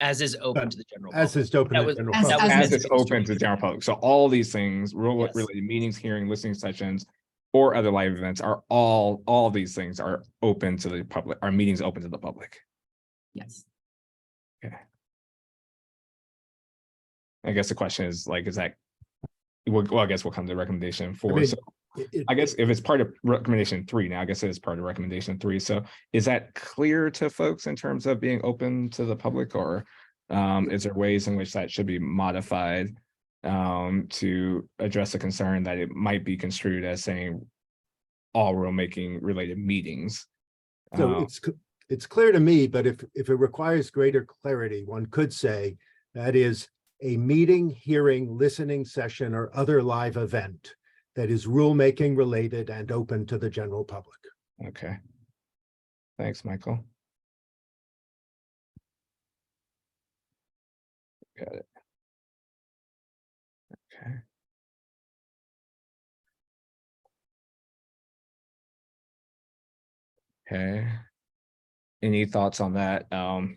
As is open to the general As public. is open That to was- general as- public. As it's open to the general public. So all these things, rule Yes. related meetings, hearing, listening sessions, or other live events are all these things are open to the public, are meetings open to the public. Yes. Okay. I guess the question is like, is that, well, I guess we'll come to recommendation 4. mean, So I guess if it's part of recommendation 3, now I guess it is part of recommendation 3. So is that clear to folks in terms of being open to the public, or is there ways in which that should be modified to address the concern that it might be construed as saying all rulemaking related meetings? So it's clear to me, but if it requires greater clarity, one could say that is a meeting, hearing, listening session, or other live event that is rulemaking related and open to the general public. Okay. Thanks, Michael. Got it. Okay. Okay. Any thoughts on that?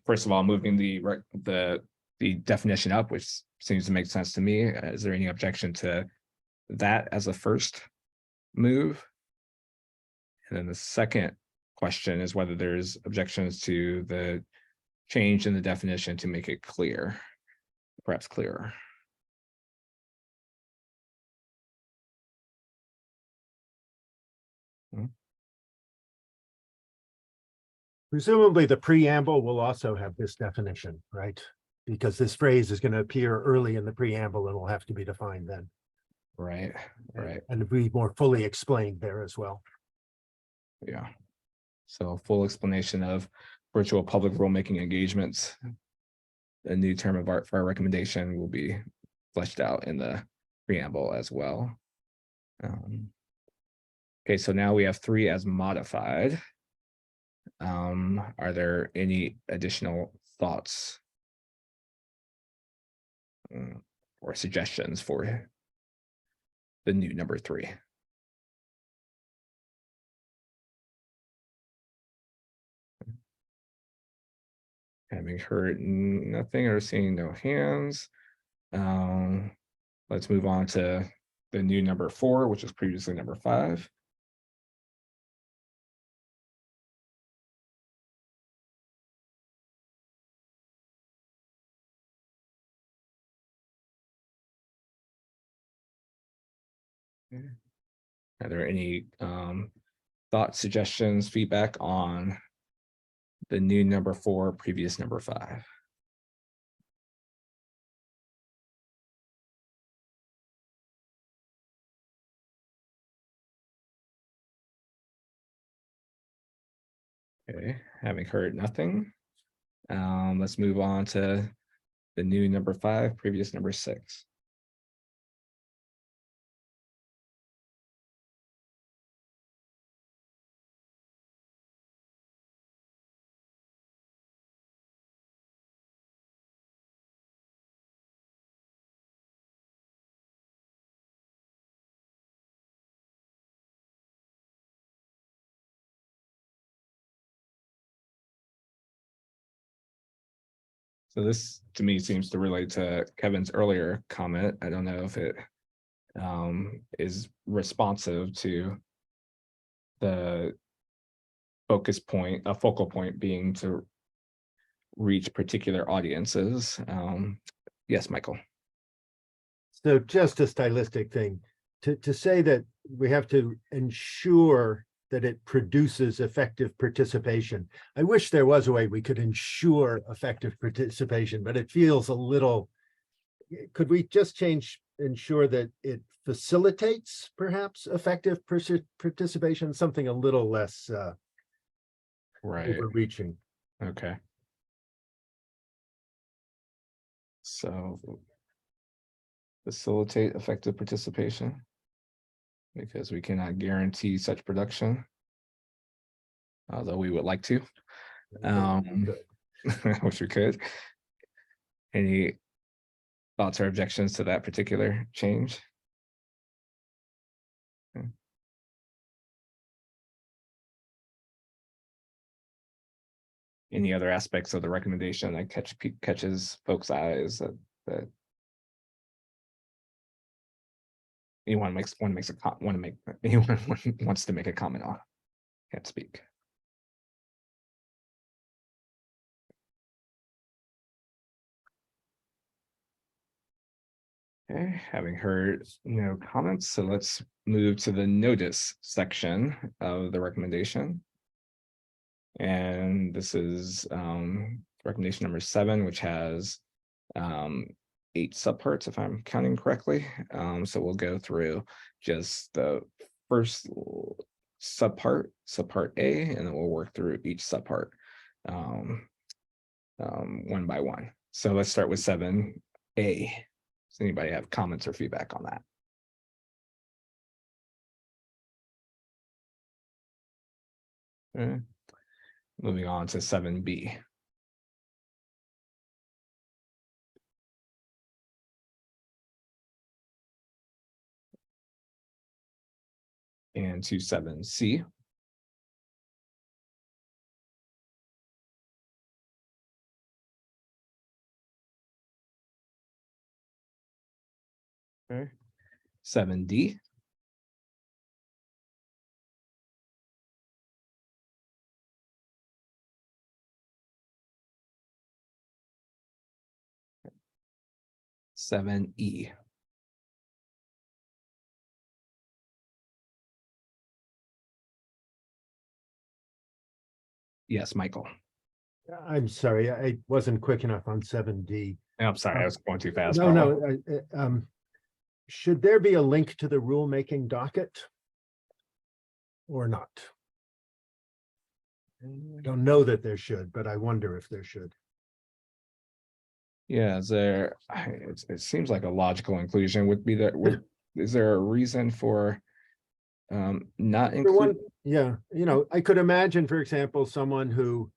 First of all, moving the definition up, which seems to make sense to me. Is there any objection to that as a first move? And then the second question is whether there's objections to the change in the definition to make it clear, perhaps clearer. Presumably the preamble will also have this definition, right? Because this phrase is going to appear early in the preamble and will have to be defined then. Right, right. And be more fully explained there as well. Yeah. So full explanation of virtual public rulemaking engagements. A new term of art for our recommendation will be fleshed out in the preamble as well. Okay, so now we have 3 as modified. Are there any additional thoughts or suggestions for the new number 3? Having heard nothing or seeing no hands, let's move on to the new number 4, which was previously number 5. Are there any thoughts, suggestions, feedback on the new number 4, previous number 5? Okay, having heard nothing, let's move on to the new number 5, previous number 6. So this to me seems to relate to Kevin's earlier comment. I don't know if it is responsive to the focus point, a focal point being to reach particular audiences. Yes, Michael. So just a stylistic thing, to say that we have to ensure that it produces effective participation. I wish there was a way we could ensure effective participation, but it feels a little, could we just change, ensure that it facilitates perhaps effective participation, something a little less Right. overreaching. Okay. So facilitate effective participation, because we cannot guarantee such production, although we would like to. I wish we could. Any thoughts or objections to that particular change? Okay. Any other aspects of the recommendation that catches folks' eyes that anyone anyone wants to make a comment on? Can't speak. Okay, having heard no comments, so let's move to the notice section of the recommendation. And this is recommendation number 7, which has 8 subparts, if I'm counting correctly. So we'll go through just the first subpart A, and then we'll work through each subpart one by one. So let's start with 7A. Does anybody have comments or feedback on that? Okay. Moving on to 7B. And to 7C. Okay. 7D. Seven E. Yes, Michael. I'm sorry, I wasn't quick enough on 7D. I'm sorry, I was going too fast. No, probably. no. Should there be a link to the rulemaking docket or not? I don't know that there should, but I wonder if there should. Yeah, it seems like a logical inclusion would be that. Is there a reason for not For one, including? yeah, I could imagine, for example, someone who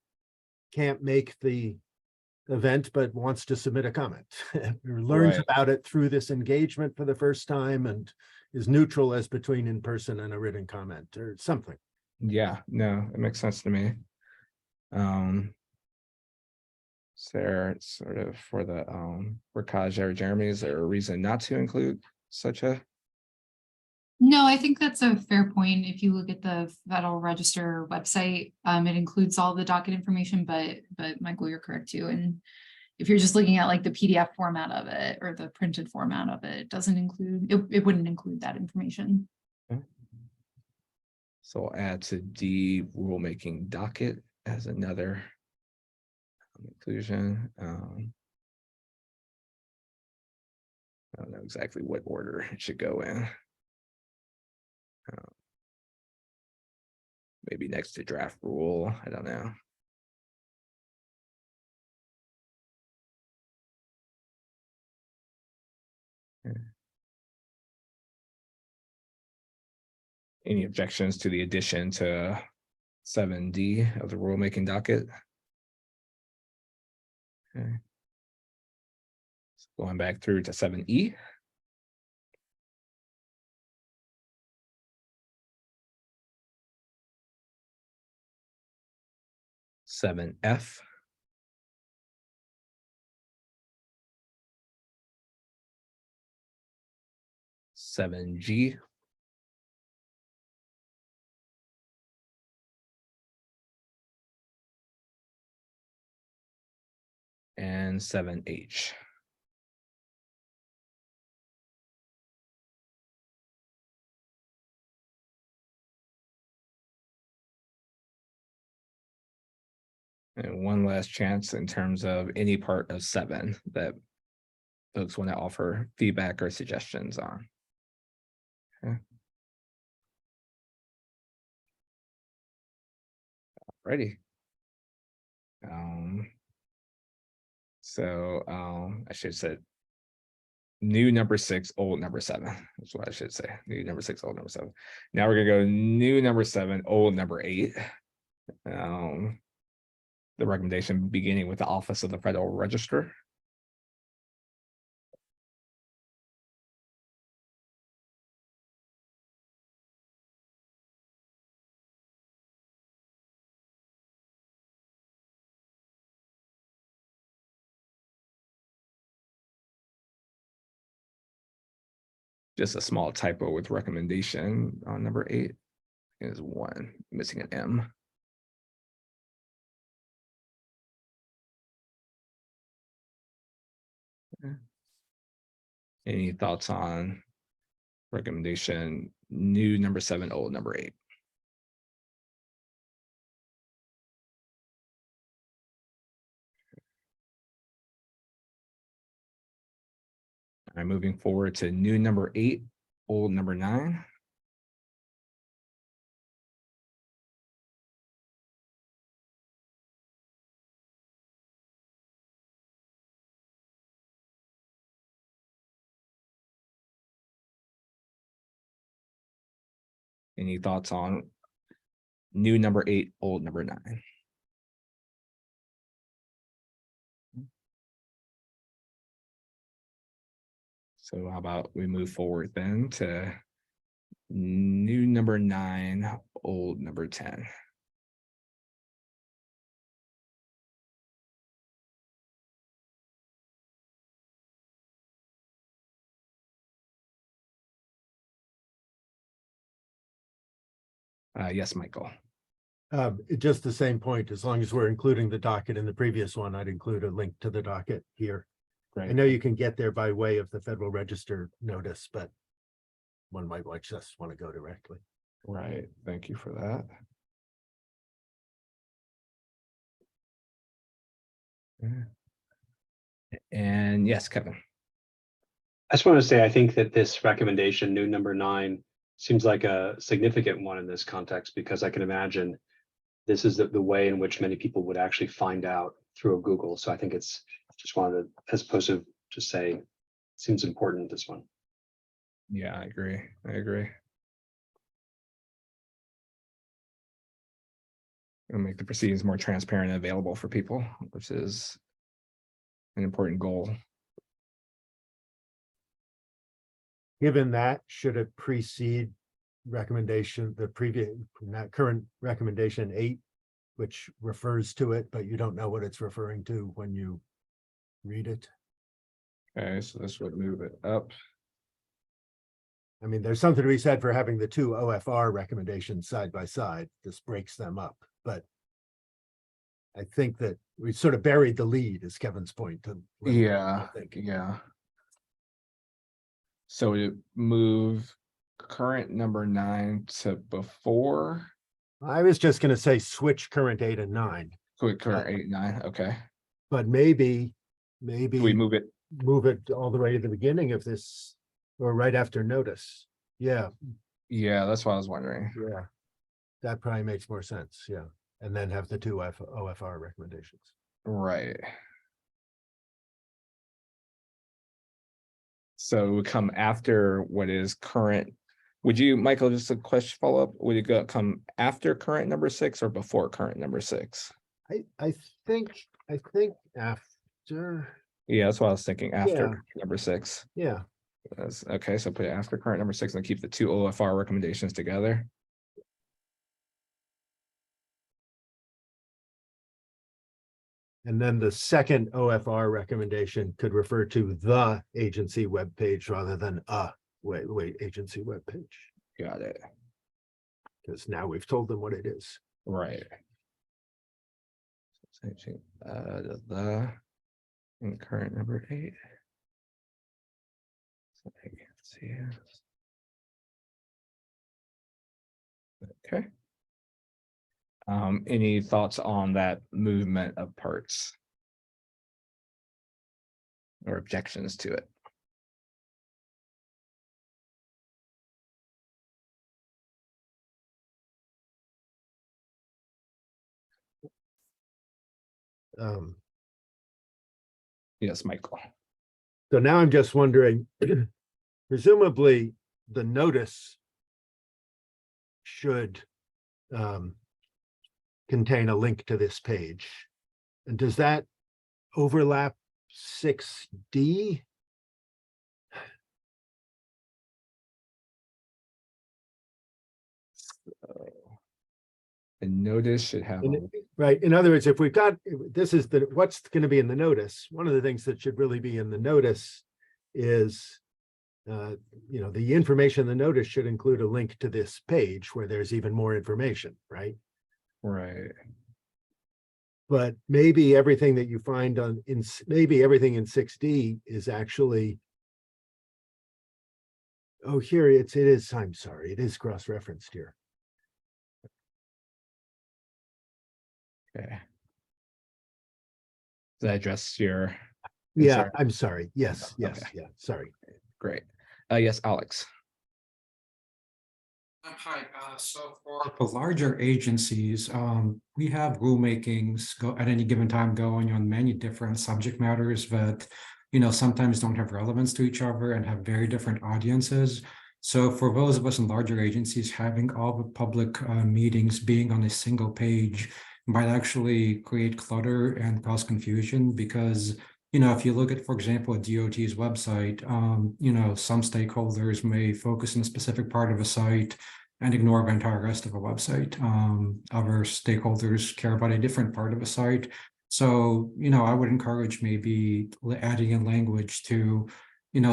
can't make the event but wants to submit a comment or learns Right. about it through this engagement for the first time and is neutral as between in person and a written comment or something. Yeah, no, it makes sense to me. Sarah, sort of for the for Kaj or Jeremy, is there a reason not to include such a? No, I think that's a fair point. If you look at the Federal Register website, it includes all the docket information, but Michael, you're correct too. And if you're just looking at like the PDF format of it or the printed format of it, it doesn't include, it wouldn't include that information. Okay. So I'll add to D rulemaking docket as another inclusion. I don't know exactly what order it should go in. Maybe next to draft rule. I don't know. Any objections to the addition to 7D of the rulemaking docket? Okay. So going back through to 7E. Seven F. Seven G. and 7H. And one last chance in terms of any part of 7 that folks want to offer feedback or suggestions on. Okay. Alrighty. I should say new number 6, old number 7. That's what I should say. New number 6, old number 7. Now we're gonna go new number 7, old number 8. The recommendation beginning with the Office of the Federal Register. Just a small typo with recommendation on number 8 is 1, missing an M. Any thoughts on recommendation new number 7, old number 8? I'm moving forward to new number 8, old number 9. Any thoughts on new number 8, old number 9? So how about we move forward then to new number 9, old number 10? Yes, Michael. Just the same point, as long as we're including the docket in the previous one, I'd include a link to the docket here. I know you can get there by way of the Federal Register notice, but one might just want to go directly. Right. Thank you for that. And yes, Kevin. I just want to say, I think that this recommendation, new number 9, seems like a significant one in this context, because I can imagine this is the way in which many people would actually find out through a Google. So I think it's just wanted to, as opposed to just say, seems important, this one. Yeah, I agree. I agree. It'll make the proceedings more transparent and available for people, which is an important goal. Given that, should it precede recommendation, the previous, not current recommendation 8, which refers to it, but you don't know what it's referring to when you read it? Okay, so this would move it up. I mean, there's something to be said for having the 2 OFR recommendations side by side. This breaks them up, but I think that we sort of buried the lead, is Kevin's point. Yeah, yeah. So we move current number 9 to before. I was just going to say switch current 8 and 9. Current 8, 9. Okay. But maybe Do we move it? move it all the way to the beginning of this, or right after notice. Yeah, Yeah, that's what I was wondering. yeah. That probably makes more sense. Yeah. And then have the 2 OFR recommendations. Right. So it would come after what is current. Would you, Michael, just a question follow up? Would it come after current number 6 or before current number 6? I think after. Yeah, that's what I was thinking. After Yeah. number 6. Yeah. Okay, so put it after current number 6 and keep the 2 OFR recommendations together. And then the second OFR recommendation could refer to the agency webpage rather than agency webpage, Got it. because now we've told them what it is. Right. The And current number 8. So I can see it. Okay. Any thoughts on that movement of parts? Or objections to it? Yes, Michael. So now I'm just wondering, presumably the notice should contain a link to this page. And does that overlap 6D? The notice should have. Right. In other words, if we've got, this is the, what's going to be in the notice. One of the things that should really be in the notice is, the information in the notice should include a link to this page where there's even more information, right? Right. But maybe everything that you find maybe everything in 6D is actually. Oh, here it is. I'm sorry, it is cross-referenced here. Okay. Does that address your? Yeah, concern? I'm sorry. Yes, yes, Okay. yeah, sorry. Great. Yes, Alex. Hi, so for the larger agencies, we have rulemakings go at any given time going on many different subject matters that, sometimes don't have relevance to each other and have very different audiences. So for those of us in larger agencies, having all the public meetings being on a single page might actually create clutter and cause confusion because if you look at, for example, a DOT's website, some stakeholders may focus on a specific part of a site and ignore the entire rest of a website. Other stakeholders care about a different part of a site. So, I would encourage maybe adding in language to,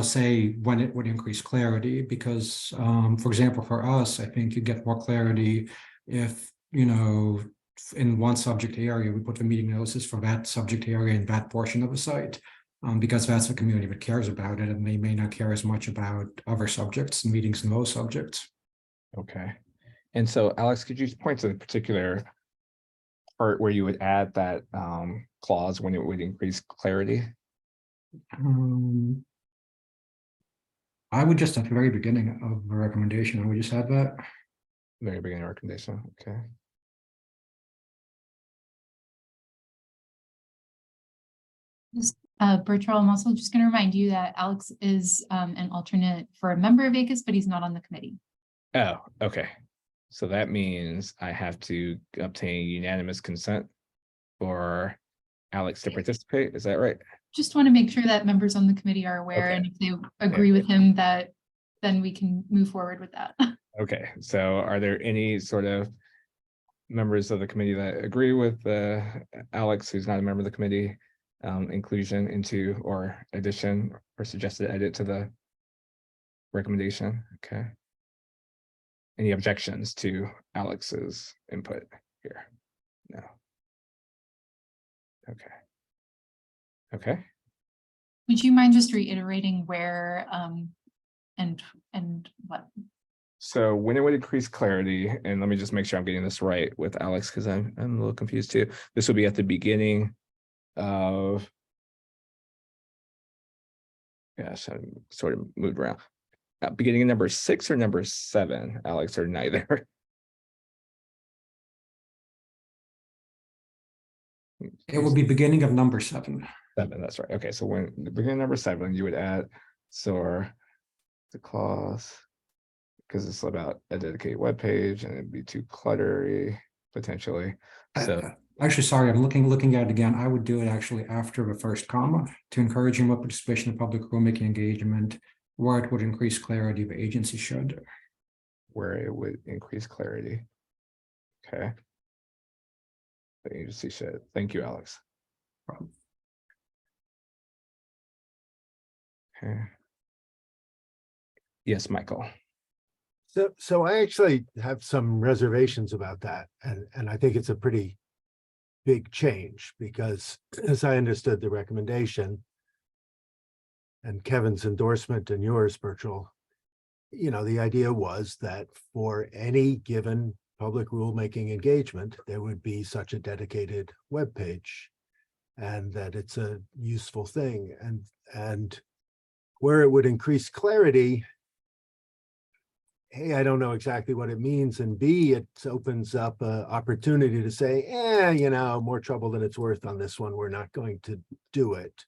say when it would increase clarity, because, for example, for us, I think you get more clarity if, in one subject area, we put the meeting notices for that subject area in that portion of the site, because that's the community that cares about it, and they may not care as much about other subjects and meetings in those subjects. Okay. And so, Alex, could you point to the particular part where you would add that clause when it would increase clarity? I would just at the very beginning of the recommendation, I would just add that. Very beginning recommendation. Okay. Bertrand, I'm also just going to remind you that Alex is an alternate for a member of ACUS, but he's not on the committee. Oh, okay. So that means I have to obtain unanimous consent for Alex to participate. Is that right? Just want to make sure that members on the committee are aware, Okay. and if they agree with him, that then we can move forward with that. Okay. So are there any sort of members of the committee that agree with Alex, who's not a member of the committee, inclusion into or addition or suggested edit to the recommendation? Okay. Any objections to Alex's input here? No. Okay. Okay. Would you mind just reiterating where and what? So when it would increase clarity, and let me just make sure I'm getting this right with Alex, because I'm a little confused too. This will be at the beginning of, gosh, I'm sort of moved around. Beginning of number 6 or number 7, Alex, or neither? It will be beginning of number 7. 7, that's right. Okay, so when the beginning of number 7, you would add the clause, because it's about a dedicated web page and it'd be too cluttery potentially. So Actually, sorry, I'm looking at it again. I would do it actually after the first comma to encourage more participation in public rulemaking engagement, where it would increase clarity, the agency should. where it would increase clarity. Okay. The agency should. Thank you, Alex. Okay. Yes, Michael. So I actually have some reservations about that, and I think it's a pretty big change, because as I understood the recommendation and Kevin's endorsement and yours, Virtual, the idea was that for any given public rulemaking engagement, there would be such a dedicated web page, and that it's a useful thing. And where it would increase clarity, A, I don't know exactly what it means, and B, it opens up an opportunity to say, more trouble than it's worth on this one, we're not going to do it.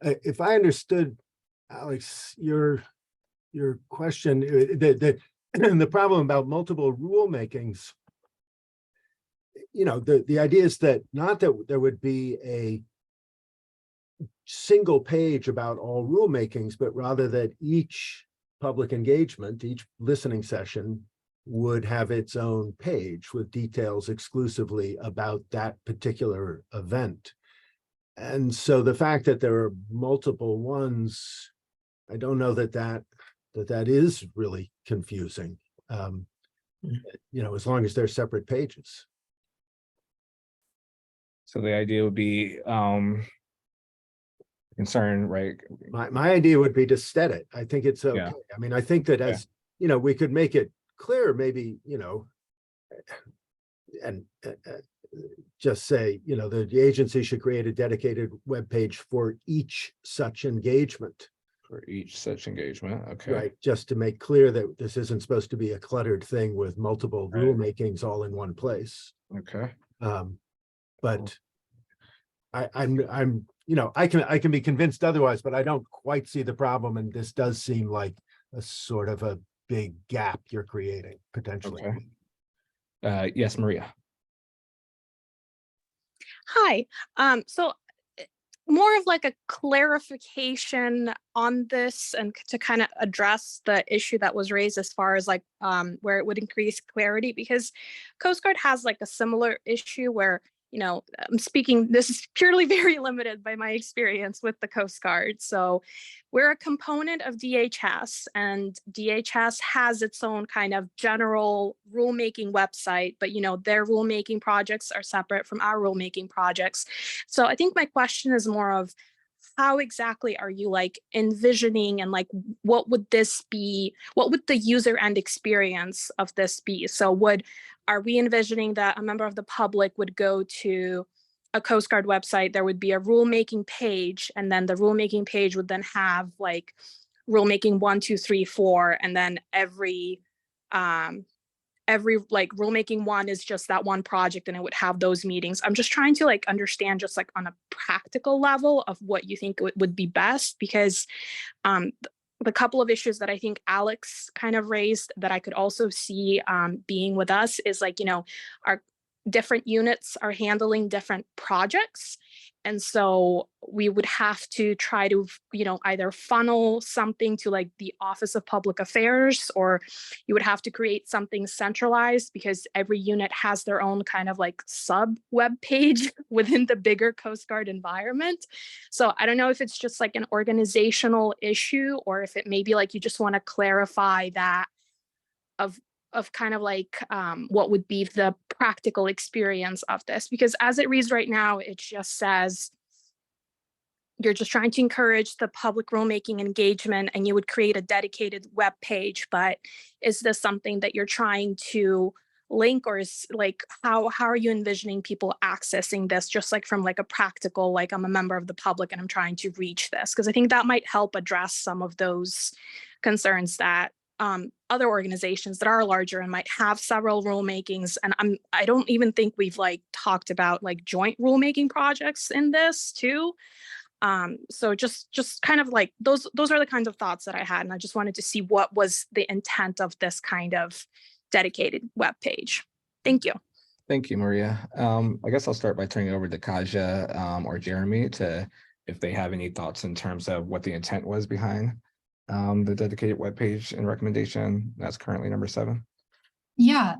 If I understood, Alex, your question, the problem about multiple rulemakings, the idea is that not that there would be a single page about all rulemakings, but rather that each public engagement, each listening session would have its own page with details exclusively about that particular event. And so the fact that there are multiple ones, I don't know that is really confusing, as long as they're separate pages. So the idea would be concern, right? My idea would be to set it. I think it's okay. Yeah. I mean, I think that as, we could make it clear, maybe, and just say, the agency should create a dedicated web page for each such engagement. For each such engagement, okay. Right, just to make clear that this isn't supposed to be a cluttered thing with multiple Right. rulemakings all in one place. Okay. But I'm I can be convinced otherwise, but I don't quite see the problem, and this does seem like a sort of a big gap you're creating potentially. Okay. Yes, Maria. Hi. So more of like a clarification on this, and to kind of address the issue that was raised as far as like where it would increase clarity, because Coast Guard has like a similar issue where, I'm speaking, this is purely very limited by my experience with the Coast Guard. So we're a component of DHS, and DHS has its own kind of general rulemaking website, but their rulemaking projects are separate from our rulemaking projects. So I think my question is more of, how exactly are you like envisioning, and like what would this be? What would the user end experience of this be? So are we envisioning that a member of the public would go to a Coast Guard website, there would be a rulemaking page, and then the rulemaking page would then have like rulemaking 1, 2, 3, 4, and then every like rulemaking 1 is just that one project, and it would have those meetings. I'm just trying to like understand just like on a practical level of what you think would be best, because the couple of issues that I think Alex kind of raised that I could also see being with us is like, our different units are handling different projects. And so we would have to try to, either funnel something to like the Office of Public Affairs, or you would have to create something centralized, because every unit has their own kind of like sub web page within the bigger Coast Guard environment. So I don't know if it's just like an organizational issue, or if it may be like you just want to clarify that of kind of like what would be the practical experience of this, because as it reads right now, it just says you're just trying to encourage the public rulemaking engagement, and you would create a dedicated web page. But is this something that you're trying to link, or is like how are you envisioning people accessing this, just like from like a practical, like I'm a member of the public and I'm trying to reach this? Because I think that might help address some of those concerns that other organizations that are larger and might have several rulemakings. And I don't even think we've like talked about like joint rulemaking projects in this too. So just kind of like those are the kinds of thoughts that I had, and I just wanted to see what was the intent of this kind of dedicated web page. Thank you. Thank you, Maria. I guess I'll start by turning it over to Kaja or Jeremy if they have any thoughts in terms of what the intent was behind the dedicated webpage and recommendation that's currently number 7. Yeah.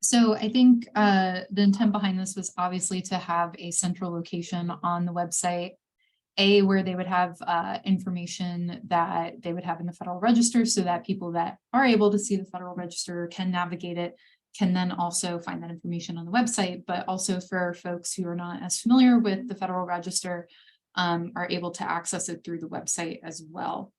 So I think the intent behind this was obviously to have a central location on the website, where they would have information that they would have in the Federal Register, so that people that are able to see the Federal Register can navigate it, can then also find that information on the website, but also for folks who are not as familiar with the Federal Register, are able to access it through the website as well.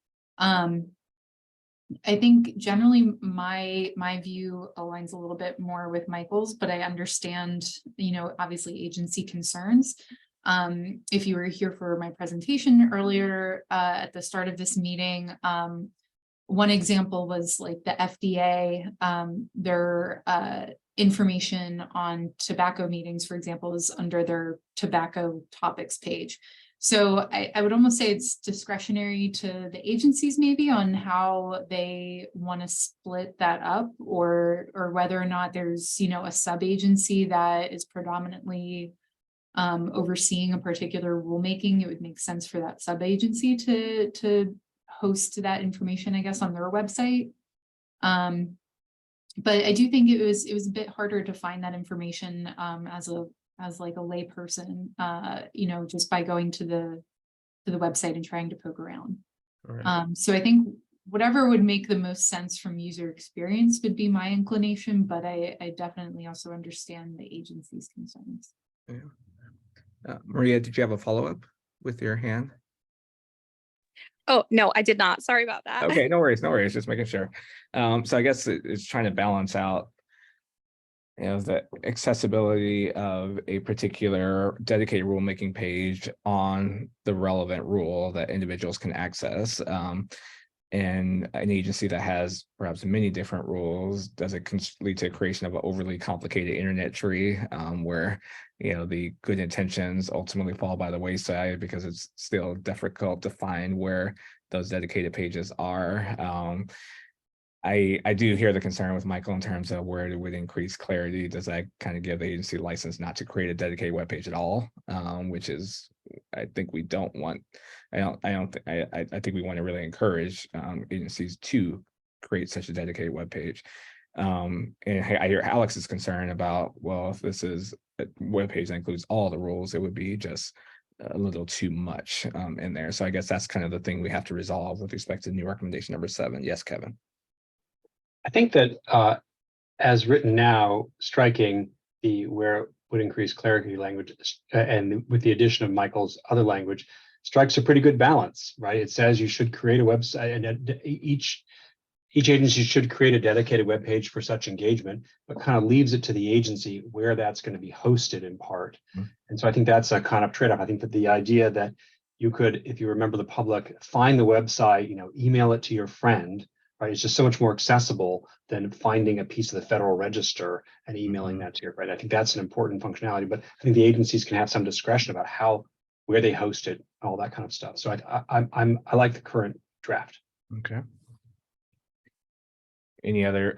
I think generally my view aligns a little bit more with Michael's, but I understand, obviously agency concerns. If you were here for my presentation earlier at the start of this meeting, one example was like the FDA, their information on tobacco meetings, for example, is under their tobacco topics page. So I would almost say it's discretionary to the agencies maybe on how they want to split that up, or whether or not there's, a sub-agency that is predominantly overseeing a particular rulemaking. It would make sense for that sub-agency to host that information, I guess, on their website. But I do think it was a bit harder to find that information as like a layperson, just by going to the website and trying to poke around. Right. So I think whatever would make the most sense from user experience would be my inclination, but I definitely also understand the agency's concerns. Yeah. Maria, did you have a follow-up with your hand? Oh, no, I did not. Sorry about that. Okay, no worries, just making sure. So I guess it's trying to balance out, the accessibility of a particular dedicated rulemaking page on the relevant rule that individuals can access. And an agency that has perhaps many different rules, does it lead to creation of an overly complicated internet tree where, the good intentions ultimately fall by the wayside because it's still difficult to find where those dedicated pages are. I do hear the concern with Michael in terms of where it would increase clarity. Does that kind of give the agency license not to create a dedicated webpage at all? Which is, I think we don't want. I think we want to really encourage agencies to create such a dedicated webpage. And I hear Alex's concern about, well, if this is a webpage that includes all the rules, it would be just a little too much in there. So I guess that's kind of the thing we have to resolve with respect to new recommendation number 7. Yes, Kevin. I think that as written now, striking the where it would increase clarity language and with the addition of Michael's other language strikes a pretty good balance, right? It says you should create a website, and each agency should create a dedicated web page for such engagement, but kind of leaves it to the agency where that's going to be hosted in part. Mm-hmm. And so I think that's a kind of trade-off. I think that the idea that you could, if you remember the public, find the website, email it to your friend, right? It's just so much more accessible than finding a piece of the Federal Register and emailing that to your friend. I think that's an important functionality, but I think the agencies can have some discretion about where they host it, all that kind of stuff. So I like the current draft. Okay. Any other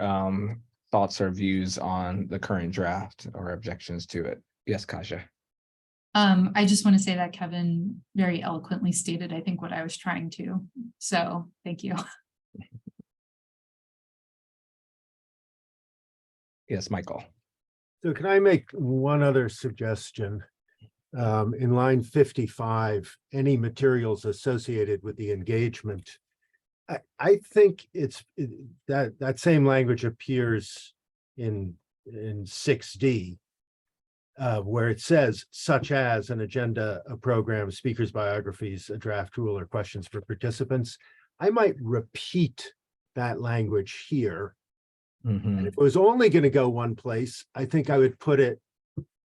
thoughts or views on the current draft or objections to it? Yes, Kasia. I just want to say that Kevin very eloquently stated, I think, what I was trying to. So thank you. Yes, Michael. So can I make one other suggestion? In line 55, any materials associated with the engagement. I think that same language appears in 6D, where it says such as an agenda, a program, speakers' biographies, a draft rule, or questions for participants. I might repeat that language here. Mm-hmm. And if it was only going to go one place, I think I would put it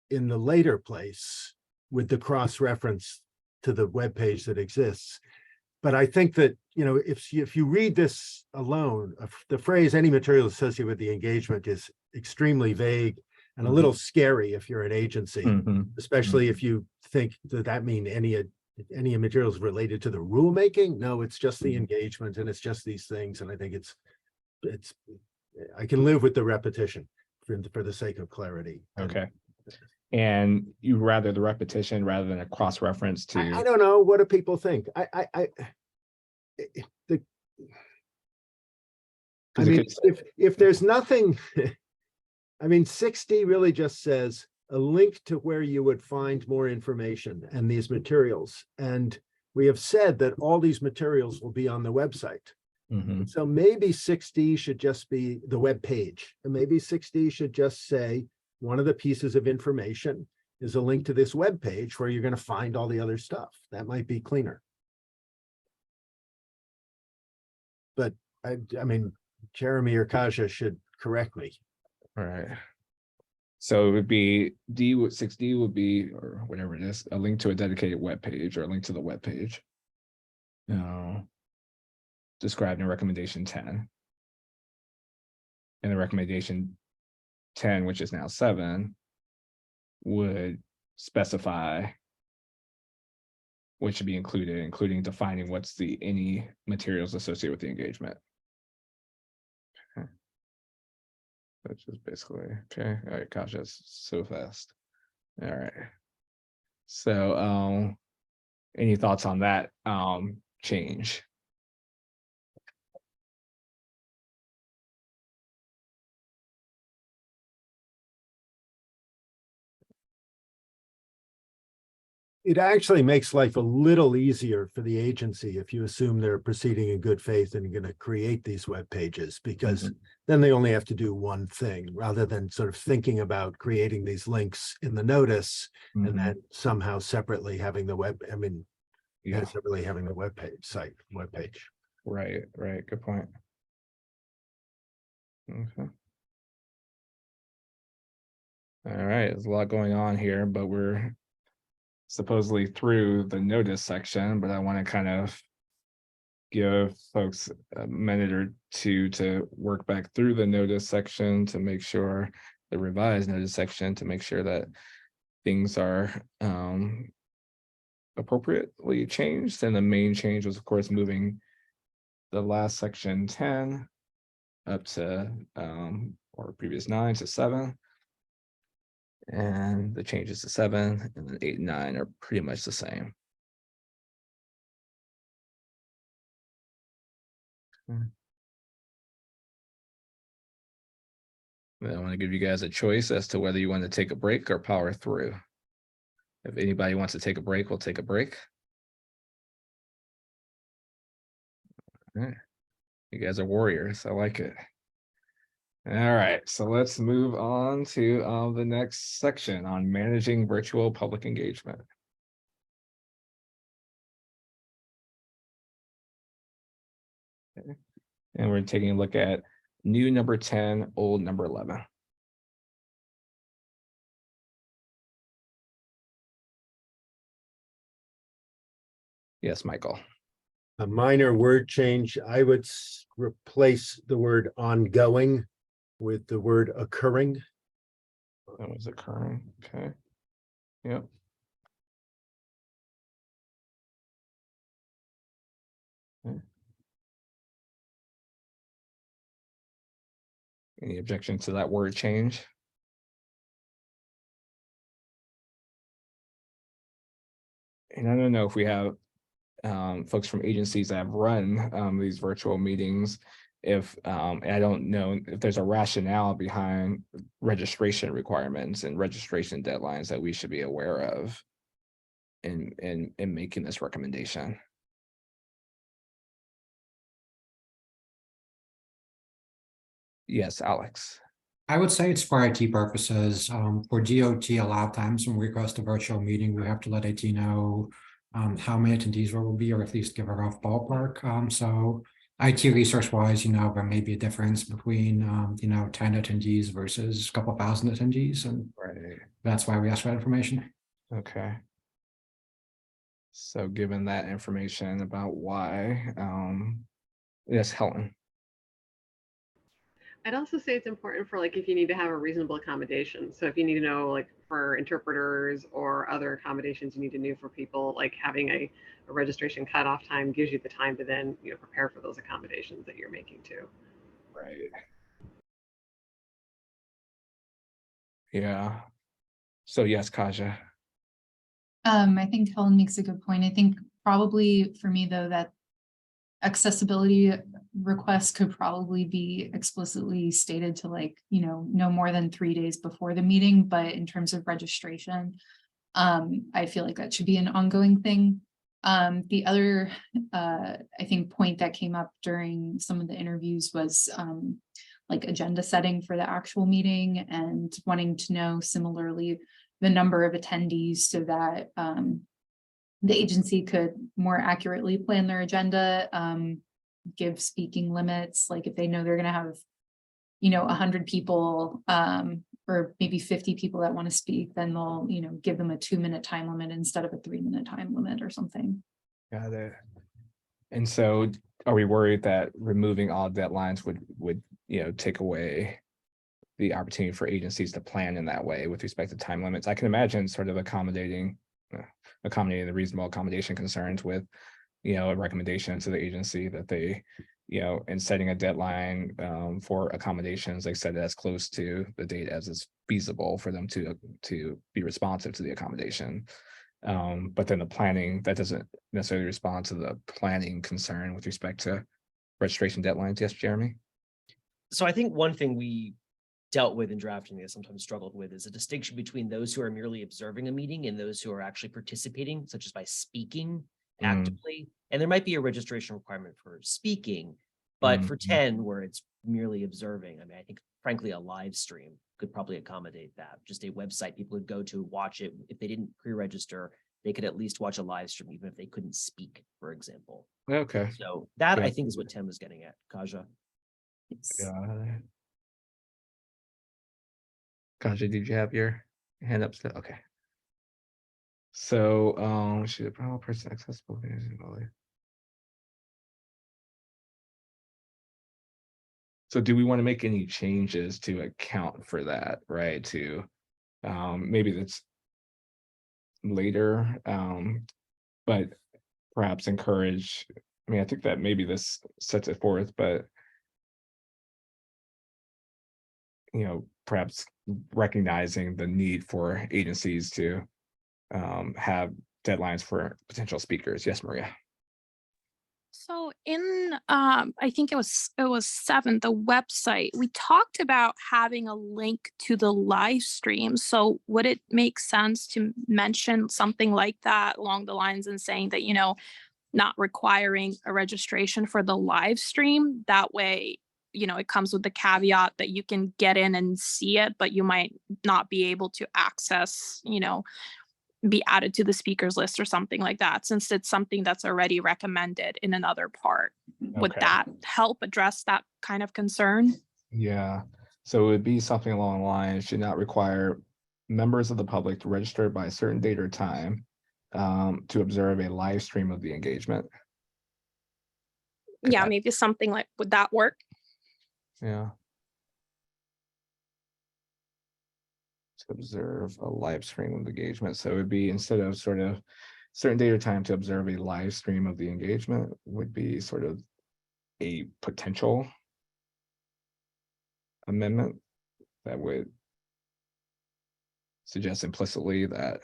in the later place with the cross-reference to the web page that exists. But I think that, if you read this alone, the phrase any material associated with the engagement is extremely vague and a little scary if you're an agency, especially if you think that mean any materials related to the rulemaking. No, it's just the engagement and it's just these things. And I think I can live with the repetition for the sake of clarity. Okay. And you rather the repetition rather than a cross-reference to. I don't know. What do people think? If there's nothing, 6D really just says a link to where you would find more information and these materials. And we have said that all these materials will be on the website. Mhm. So maybe 6D should just be the web page, and maybe 6D should just say, one of the pieces of information is a link to this web page where you're going to find all the other stuff. That might be cleaner. But I mean, Jeremy or Kaja should correct me. All right. So it would be 6D would be, or whatever it is, a link to a dedicated web page or a link to the web page. Described in recommendation 10. And the recommendation 10, which is now 7, would specify what should be included, including defining what's any materials associated with the engagement. Okay. Which is basically, okay. All right, gosh, that's so fast. All right. So any thoughts on that change? It actually makes life a little easier for the agency if you assume they're proceeding in good faith and going to create these web pages, because then they only have to do one thing rather than sort of thinking about creating these links in the notice and then somehow separately having the web, separately having the web page. Right, good point. Okay. All right, there's a lot going on here, but we're supposedly through the notice section, but I want to kind of give folks a minute or two to work back through the notice section to make sure, the revised notice section, to make sure that things are appropriately changed. And the main change was, of course, moving the last section 10 up to or previous 9 to 7. And the changes to 7 and then 8 and 9 are pretty much the same. And I want to give you guys a choice as to whether you want to take a break or power through. If anybody wants to take a break, we'll take a break. All right. You guys are warriors. I like it. All right, so let's move on to the next section on managing virtual public engagement. Okay. And we're taking a look at new number 10, old number 11. Yes, Michael. A minor word change, I would replace the word ongoing with the word occurring. That was occurring. Okay. Yep. Okay. Any objection to that word change? And I don't know if we have folks from agencies that have run these virtual meetings, if and I don't know if there's a rationale behind registration requirements and registration deadlines that we should be aware of in making this recommendation. Yes, Alex. I would say it's for IT purposes. For DOT, a lot of times when we request a virtual meeting, we have to let IT know how many attendees there will be, or at least give a rough ballpark. So IT research wise, there may be a difference between 10 attendees versus a couple thousand attendees, and that's why we ask for that information. Okay. So given that information about why, yes, Helen. I'd also say it's important for if you need to have a reasonable accommodation. So if you need to know for interpreters or other accommodations you need to know for people, having a registration cutoff time gives you the time to then prepare for those accommodations that you're making too. Right. Yeah. So yes, Kaja. I think Helen makes a good point. I think probably for me though, that accessibility requests could probably be explicitly stated to no more than 3 days before the meeting. But in terms of registration, I feel like that should be an ongoing thing. The other, I think, point that came up during some of the interviews was like agenda setting for the actual meeting and wanting to know similarly the number of attendees so that the agency could more accurately plan their agenda, give speaking limits, like if they know they're going to have, 100 people or maybe 50 people that want to speak, then they'll, give them a 2-minute time limit instead of a 3-minute time limit or something. Got it. And so are we worried that removing all deadlines would take away the opportunity for agencies to plan in that way with respect to time limits? I can imagine sort of accommodating the reasonable accommodation concerns with, a recommendation to the agency that they, in setting a deadline for accommodations, they set it as close to the date as is feasible for them to be responsive to the accommodation. But then the planning, that doesn't necessarily respond to the planning concern with respect to registration deadlines. Yes, Jeremy? So I think one thing we dealt with in drafting this, sometimes struggled with, is a distinction between those who are merely observing a meeting and those who are actually participating, such as by speaking actively. And there might be a registration requirement for speaking, but for 10, where it's merely observing, I mean, I think frankly, a live stream could probably accommodate that. Just a website people would go to watch it. If they didn't pre-register, they could at least watch a live stream, even if they couldn't speak, for example. Okay. So that Yeah. I think is what Tim was getting at, Kaja. Yeah. Kaja, did you have your hand up still? Okay. So should a problem person accessible? So do we want to make any changes to account for that, right? To maybe that's later, but perhaps encourage, I mean, I think that maybe this sets it forth, but perhaps recognizing the need for agencies to have deadlines for potential speakers. Yes, Maria. So in I think it was 7, the website, we talked about having a link to the live stream. So would it make sense to mention something like that along the lines and saying that, not requiring a registration for the live stream? That way, it comes with the caveat that you can get in and see it, but you might not be able to access, be added to the speakers list or something like that, since it's something that's already recommended in another part. Would Okay. that help address that kind of concern? Yeah. So it would be something along the lines, should not require members of the public to register by a certain date or time to observe a live stream of the engagement. Yeah, maybe something like, would that work? Yeah. To observe a live stream of the engagement. So it would be, instead of sort of certain date or time to observe a live stream of the engagement, would be sort of a potential amendment that would suggest implicitly that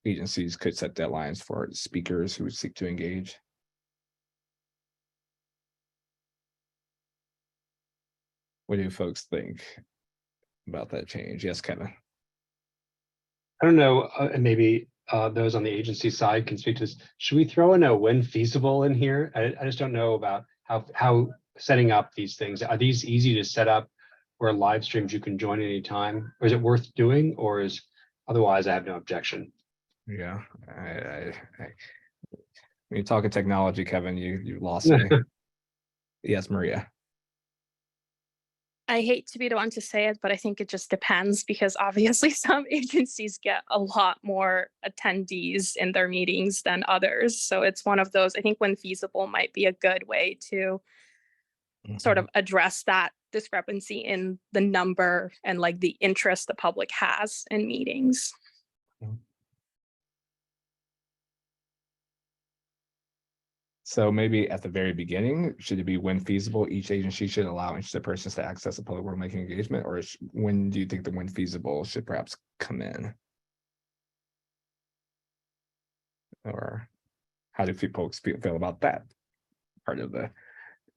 agencies could set deadlines for speakers who seek to engage. What do folks think about that change? Yes, Kevin. I don't know, and maybe those on the agency side can speak to this. Should we throw in a when feasible in here? I just don't know about how setting up these things. Are these easy to set up where live streams you can join anytime? Or is it worth doing? Or is otherwise I have no objection. Yeah, when you're talking technology, Kevin, you lost me. Yes, Maria. I hate to be the one to say it, but I think it just depends, because obviously some agencies get a lot more attendees in their meetings than others. So it's one of those, I think when feasible might be a good way to sort of address that discrepancy in the number and like the interest the public has in meetings. So maybe at the very beginning, should it be when feasible, each agency should allow interested persons to access a public rulemaking engagement, or when do you think the when feasible should perhaps come in? Or how do folks feel about that part of the,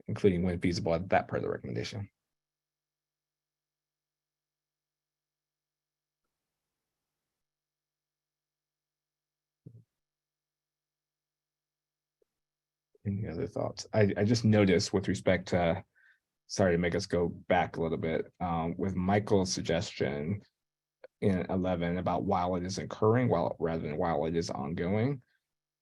including when feasible at that part of the recommendation? Any other thoughts? I just noticed with respect to, sorry to make us go back a little bit, with Michael's suggestion in 11 about while it is occurring, while rather than while it is ongoing,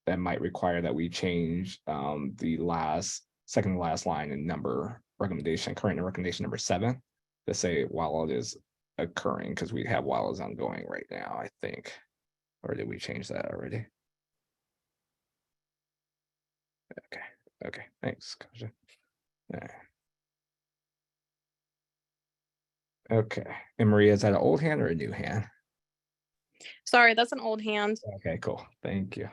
that might require that we change the second to last line in number recommendation, current recommendation number 7, to say while it is occurring, because we have while it's ongoing right now, I think. Or did we change that already? Okay, thanks, Kasia. All right. Okay, and Maria, is that an old hand or a new hand? Sorry, that's an old hand. Okay, cool, thank you.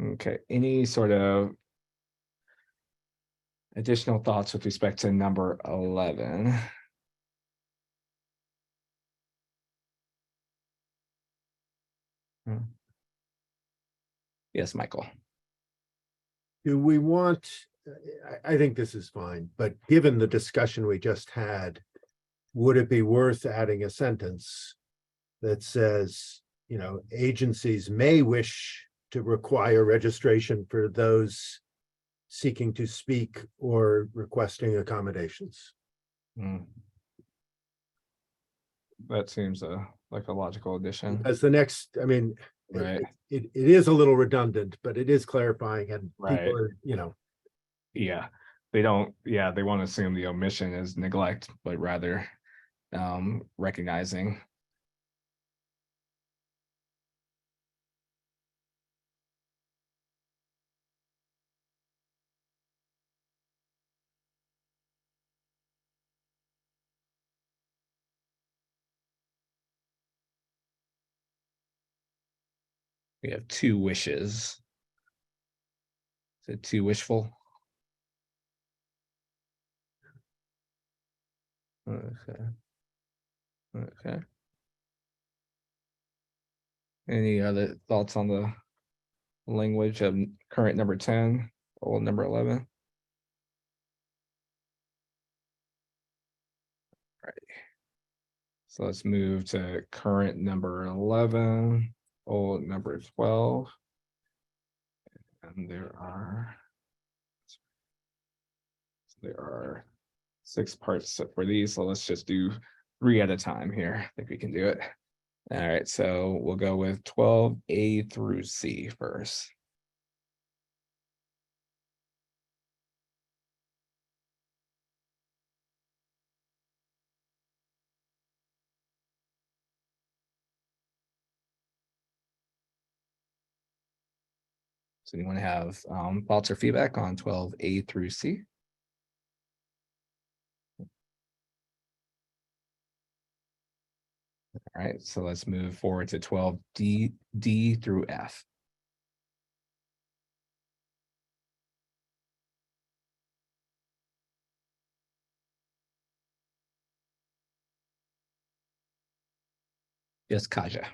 Okay, any sort of additional thoughts with respect to number 11? Yes, Michael. Do we want, I think this is fine, but given the discussion we just had, would it be worth adding a sentence that says, agencies may wish to require registration for those seeking to speak or requesting accommodations? That seems like a logical addition. As the next, Right. It is a little redundant, but it is clarifying, and Right. people are, Yeah, they don't, they want to assume the omission is neglect, but rather recognizing. We have 2 wishes. Is it too wishful? Okay. Any other thoughts on the language of current number 10, old number 11? Right. So let's move to current number 11, old number 12. And there are 6 parts for these, so let's just do 3 at a time here. I think we can do it. All right, so we'll go with 12A through C first. Does anyone have thoughts or feedback on 12A through C? All right, so let's move forward to 12D through F. Yes, Kaja.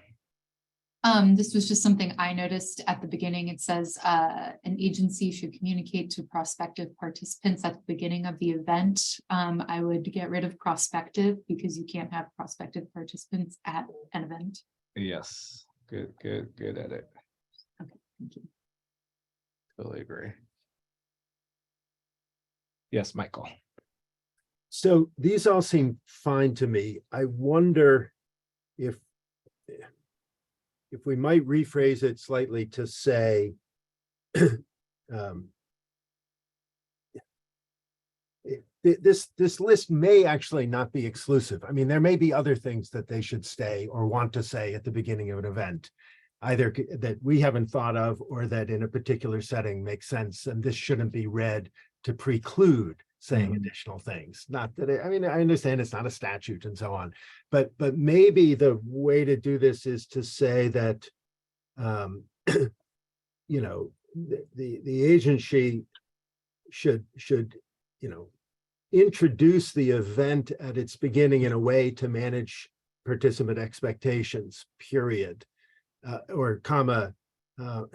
This was just something I noticed at the beginning. It says an agency should communicate to prospective participants at the beginning of the event. I would get rid of prospective because you can't have prospective participants at an event. Yes, good edit. Okay, thank you. Totally agree. Yes, Michael. So these all seem fine to me. I wonder if we might rephrase it slightly to say, this list may actually not be exclusive. I mean, there may be other things that they should say or want to say at the beginning of an event, either that we haven't thought of or that in a particular setting makes sense. And this shouldn't be read to preclude saying additional things. Not that I understand it's not a statute and so on, but maybe the way to do this is to say that the agency should introduce the event at its beginning in a way to manage participant expectations, period, or comma. Now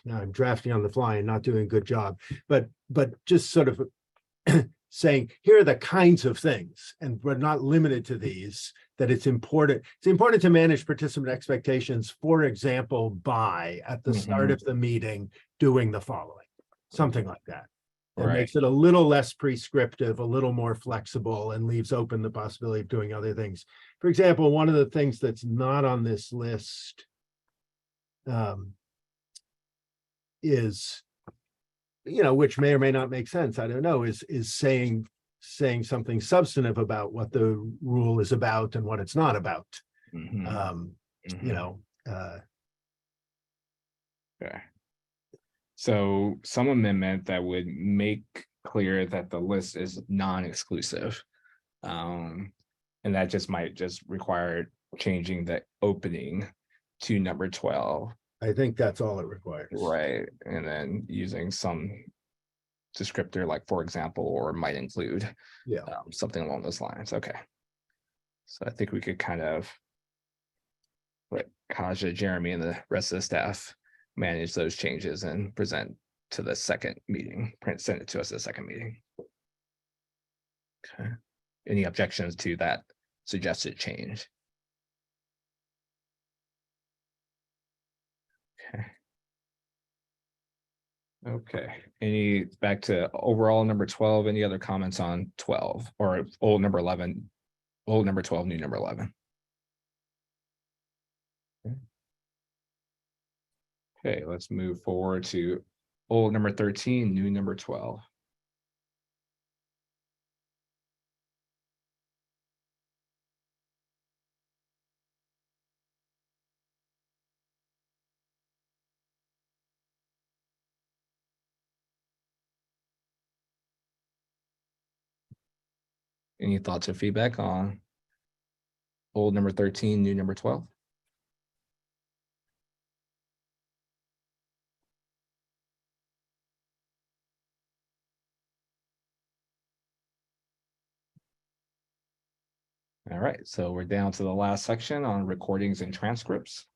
I'm drafting on the fly and not doing a good job, but just sort of saying, here are the kinds of things, and we're not limited to these, that it's important. It's important to manage participant expectations, for example, by at the start of the meeting, doing the following, something like that. It Right. makes it a little less prescriptive, a little more flexible, and leaves open the possibility of doing other things. For example, one of the things that's not on this list is, which may or may not make sense, I don't know, is saying something substantive about what the rule is about and what it's not about. Mhm. Okay. So some amendment that would make clear that the list is non-exclusive. And that just might just require changing the opening to number 12. I think that's all it requires. Right. And then using some descriptor like for example, or might include. Yeah. Something along those lines. Okay. So I think we could kind of let Kaja, Jeremy, and the rest of the staff manage those changes and present to the second meeting, send it to us at the second meeting. Okay. Any objections to that suggested change? Okay. Okay. Any back to overall number 12? Any other comments on 12 or old number 11? Old number 12, new number 11. Okay, let's move forward to old number 13, new number 12. Any thoughts or feedback on old number 13, new number 12? All right, so we're down to the last section on recordings and transcripts.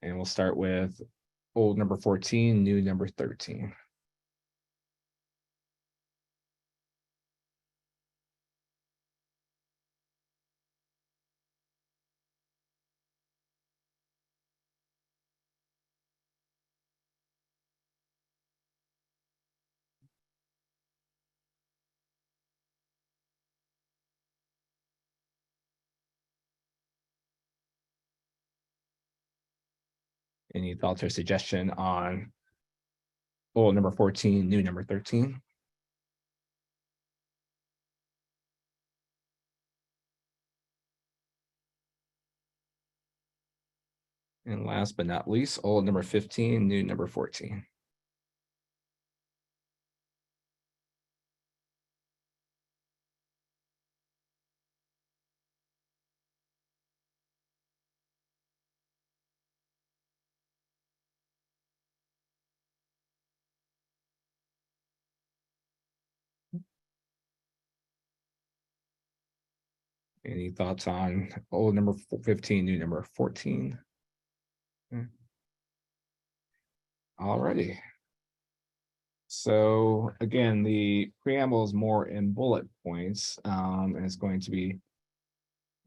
And we'll start with old number 14, new number 13. Any thoughts or suggestion on old number 14, new number 13? And last but not least, old number 15, new number 14. Any thoughts on old number 15, new number 14? Alrighty. So again, the preamble is more in bullet points, and it's going to be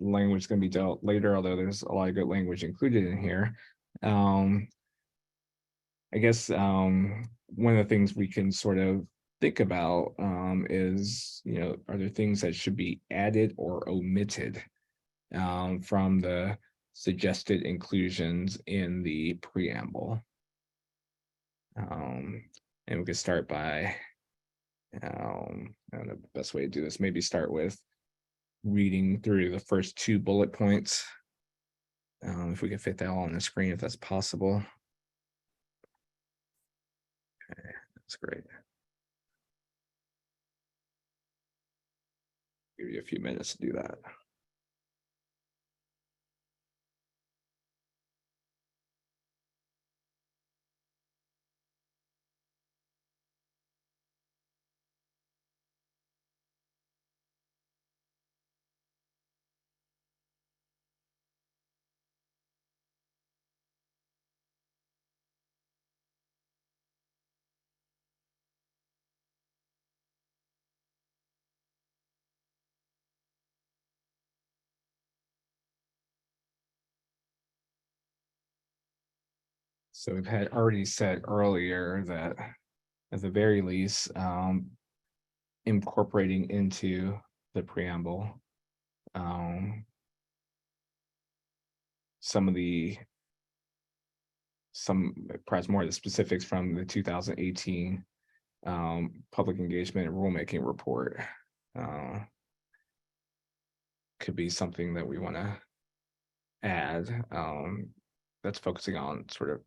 language going to be dealt later, although there's a lot of good language included in here. I guess one of the things we can sort of think about is, are there things that should be added or omitted from the suggested inclusions in the preamble? And we could start by, I don't know the best way to do this, maybe start with reading through the first two bullet points. If we can fit that all on the screen, if that's possible. Okay, that's great. Give you a few minutes to do that. So we've had already said earlier that at the very least, incorporating into the preamble, some perhaps more of the specifics from the 2018 public engagement and rulemaking report. Could be something that we want to add, that's focusing on sort of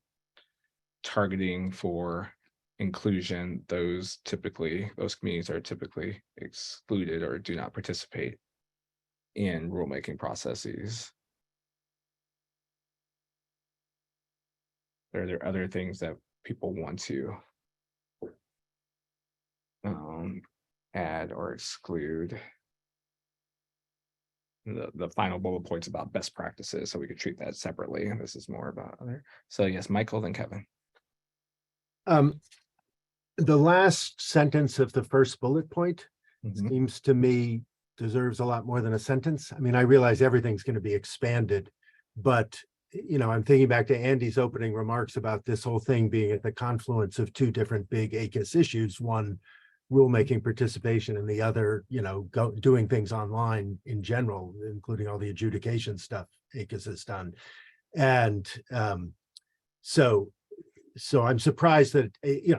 targeting for inclusion those communities are typically excluded or do not participate in rulemaking processes. Are there other things that people want to add or exclude? The final bullet point's about best practices, so we could treat that separately. This is more about other. So yes, Michael, then Kevin. The last sentence of the first bullet point Mhm. seems to me deserves a lot more than a sentence. I mean, I realize everything's going to be expanded, but I'm thinking back to Andy's opening remarks about this whole thing being at the confluence of two different big ACUS issues, one rulemaking participation and the other, doing things online in general, including all the adjudication stuff ACUS has done. And so I'm surprised that,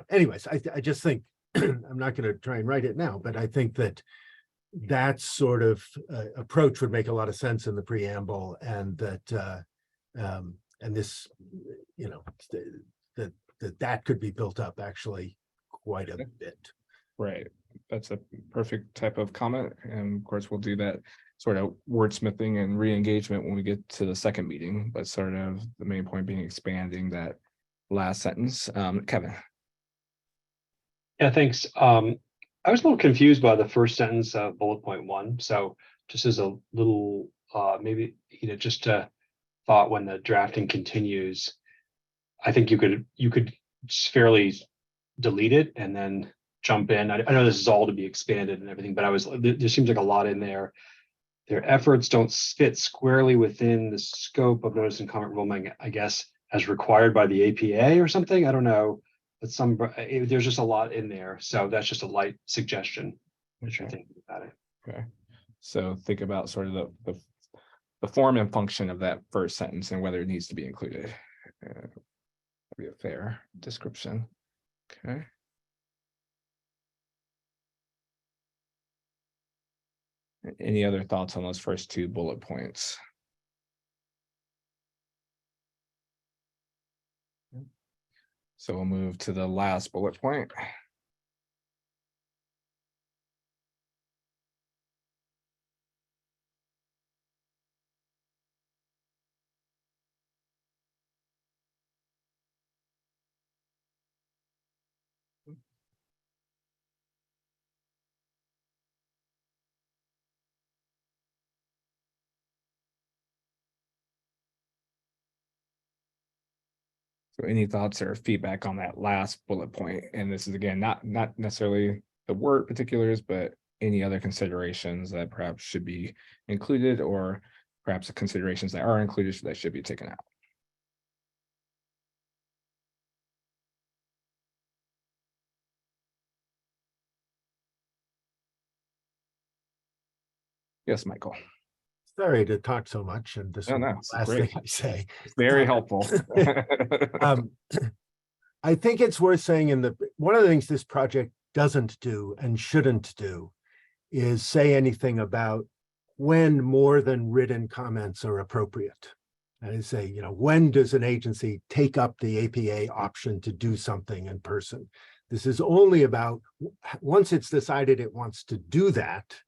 anyways, I just think I'm not going to try and write it now, but I think that sort of approach would make a lot of sense in the preamble, and that and this, that could be built up actually quite a bit. Right, that's a perfect type of comment, and of course we'll do that sort of wordsmithing and re-engagement when we get to the second meeting, but sort of the main point being expanding that last sentence. Kevin. Yeah, thanks. I was a little confused by the first sentence of bullet point 1. So just as a little, maybe, just a thought, when the drafting continues, I think you could fairly delete it and then jump in. I know this is all to be expanded and everything, but there seems like a lot in there. Their efforts don't fit squarely within the scope of notice and comment rulemaking, I guess, as required by the APA or something. I don't know, but there's just a lot in there. So that's just a light suggestion as you're thinking about it. Okay, so think about sort of the form and function of that first sentence and whether it needs to be included. That'd be a fair description. Okay. Any other thoughts on those first two bullet points? So we'll move to the last bullet point. So any thoughts or feedback on that last bullet point? And this is again, not necessarily the word particulars, but any other considerations that perhaps should be included, or perhaps the considerations that are included that should be taken out. Yes, Michael. Sorry to talk so much, and this No, will be no, the it's last great. thing I say. It's very helpful. I think it's worth saying one of the things this project doesn't do and shouldn't do is say anything about when more than written comments are appropriate. And say, when does an agency take up the APA option to do something in person? This is only about once it's decided it wants to do that,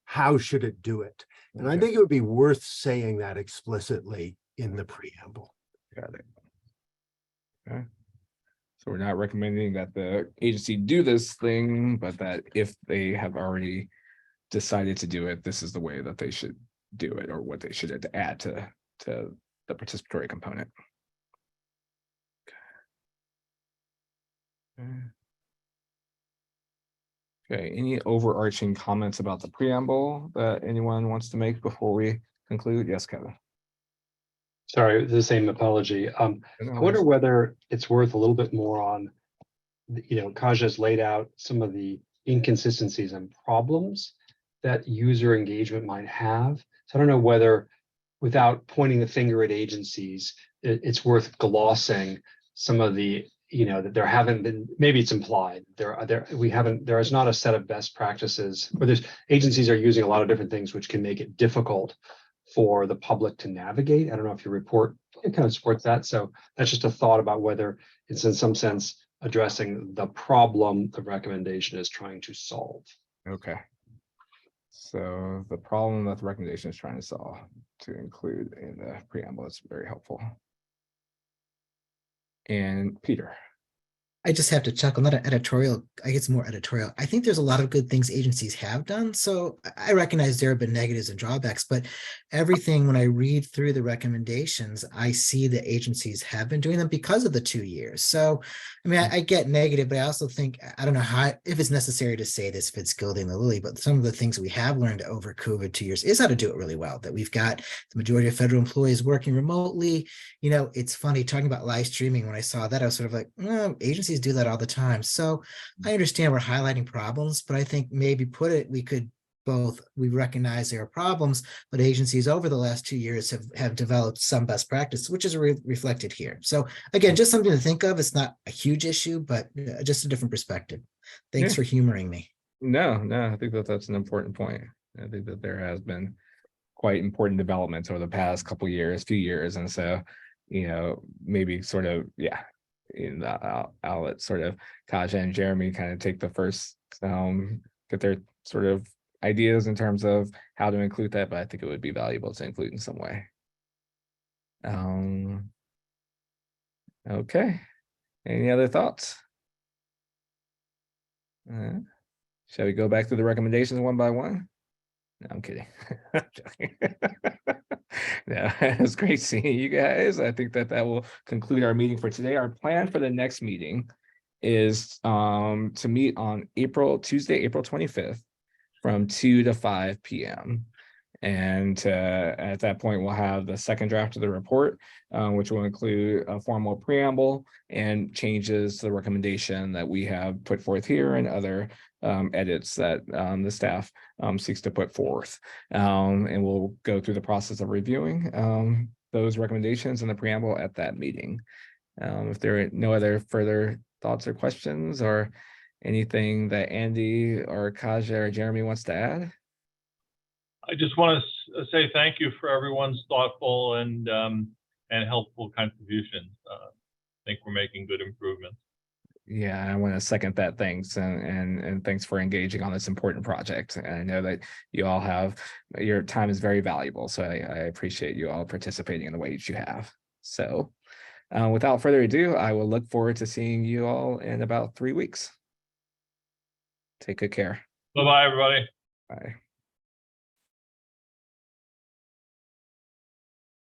how should it do it? And I think it would be worth saying that explicitly in the preamble. Got it. Okay. So we're not recommending that the agency do this thing, but that if they have already decided to do it, this is the way that they should do it, or what they should add to the participatory component. Okay, any overarching comments about the preamble that anyone wants to make before we conclude? Yes, Kevin. Sorry, the same apology. I wonder whether it's worth a little bit more on, Kaja's laid out some of the inconsistencies and problems that user engagement might have. So I don't know whether, without pointing the finger at agencies, it's worth glossing some of the, that there haven't been, maybe it's implied, there is not a set of best practices, or there's agencies are using a lot of different things which can make it difficult for the public to navigate. I don't know if your report kind of supports that. So that's just a thought about whether it's in some sense addressing the problem the recommendation is trying to solve. Okay. So the problem that the recommendation is trying to solve to include in the preamble is very helpful. And Peter. I just have to chuckle, not an editorial, I guess more editorial. I think there's a lot of good things agencies have done. So I recognize there have been negatives and drawbacks, but everything, when I read through the recommendations, I see that agencies have been doing them because of the 2 years. So, I mean, I get negative, but I also think, I don't know how, if it's necessary to say this, if it's gilding the lily, but some of the things we have learned over COVID 2 years is how to do it really well, that we've got the majority of federal employees working remotely. It's funny talking about live streaming. When I saw that, I was sort of like, agencies do that all the time. So I understand we're highlighting problems, but I think maybe we recognize there are problems, but agencies over the last 2 years have developed some best practice, which is reflected here. So again, just something to think of. It's not a huge issue, but just a different perspective. Thanks for humoring me. No, I think that's an important point. I think that there has been quite important developments over the past few years. And so, maybe sort of, I'll let sort of Kaja and Jeremy kind of take the first, get their sort of ideas in terms of how to include that, but I think it would be valuable to include in some way. Okay. Any other thoughts? Shall we go back to the recommendations one by one? No, I'm kidding. No, it was great seeing you guys. I think that will conclude our meeting for today. Our plan for the next meeting is to meet on Tuesday, April 25th from 2 to 5 p.m. And at that point, we'll have the second draft of the report, which will include a formal preamble and changes to the recommendation that we have put forth here and other edits that the staff seeks to put forth. And we'll go through the process of reviewing those recommendations and the preamble at that meeting. If there are no other further thoughts or questions or anything that Andy or Kaja or Jeremy wants to add? I just want to say thank you for everyone's thoughtful and helpful contributions. I think we're making good improvements. Yeah, I want to second that. Thanks, and thanks for engaging on this important project. And I know that you all have, your time is very valuable, so I appreciate you all participating in the way that you have. So without further ado, I will look forward to seeing you all in about 3 weeks. Take good care. Bye-bye, everybody. Bye.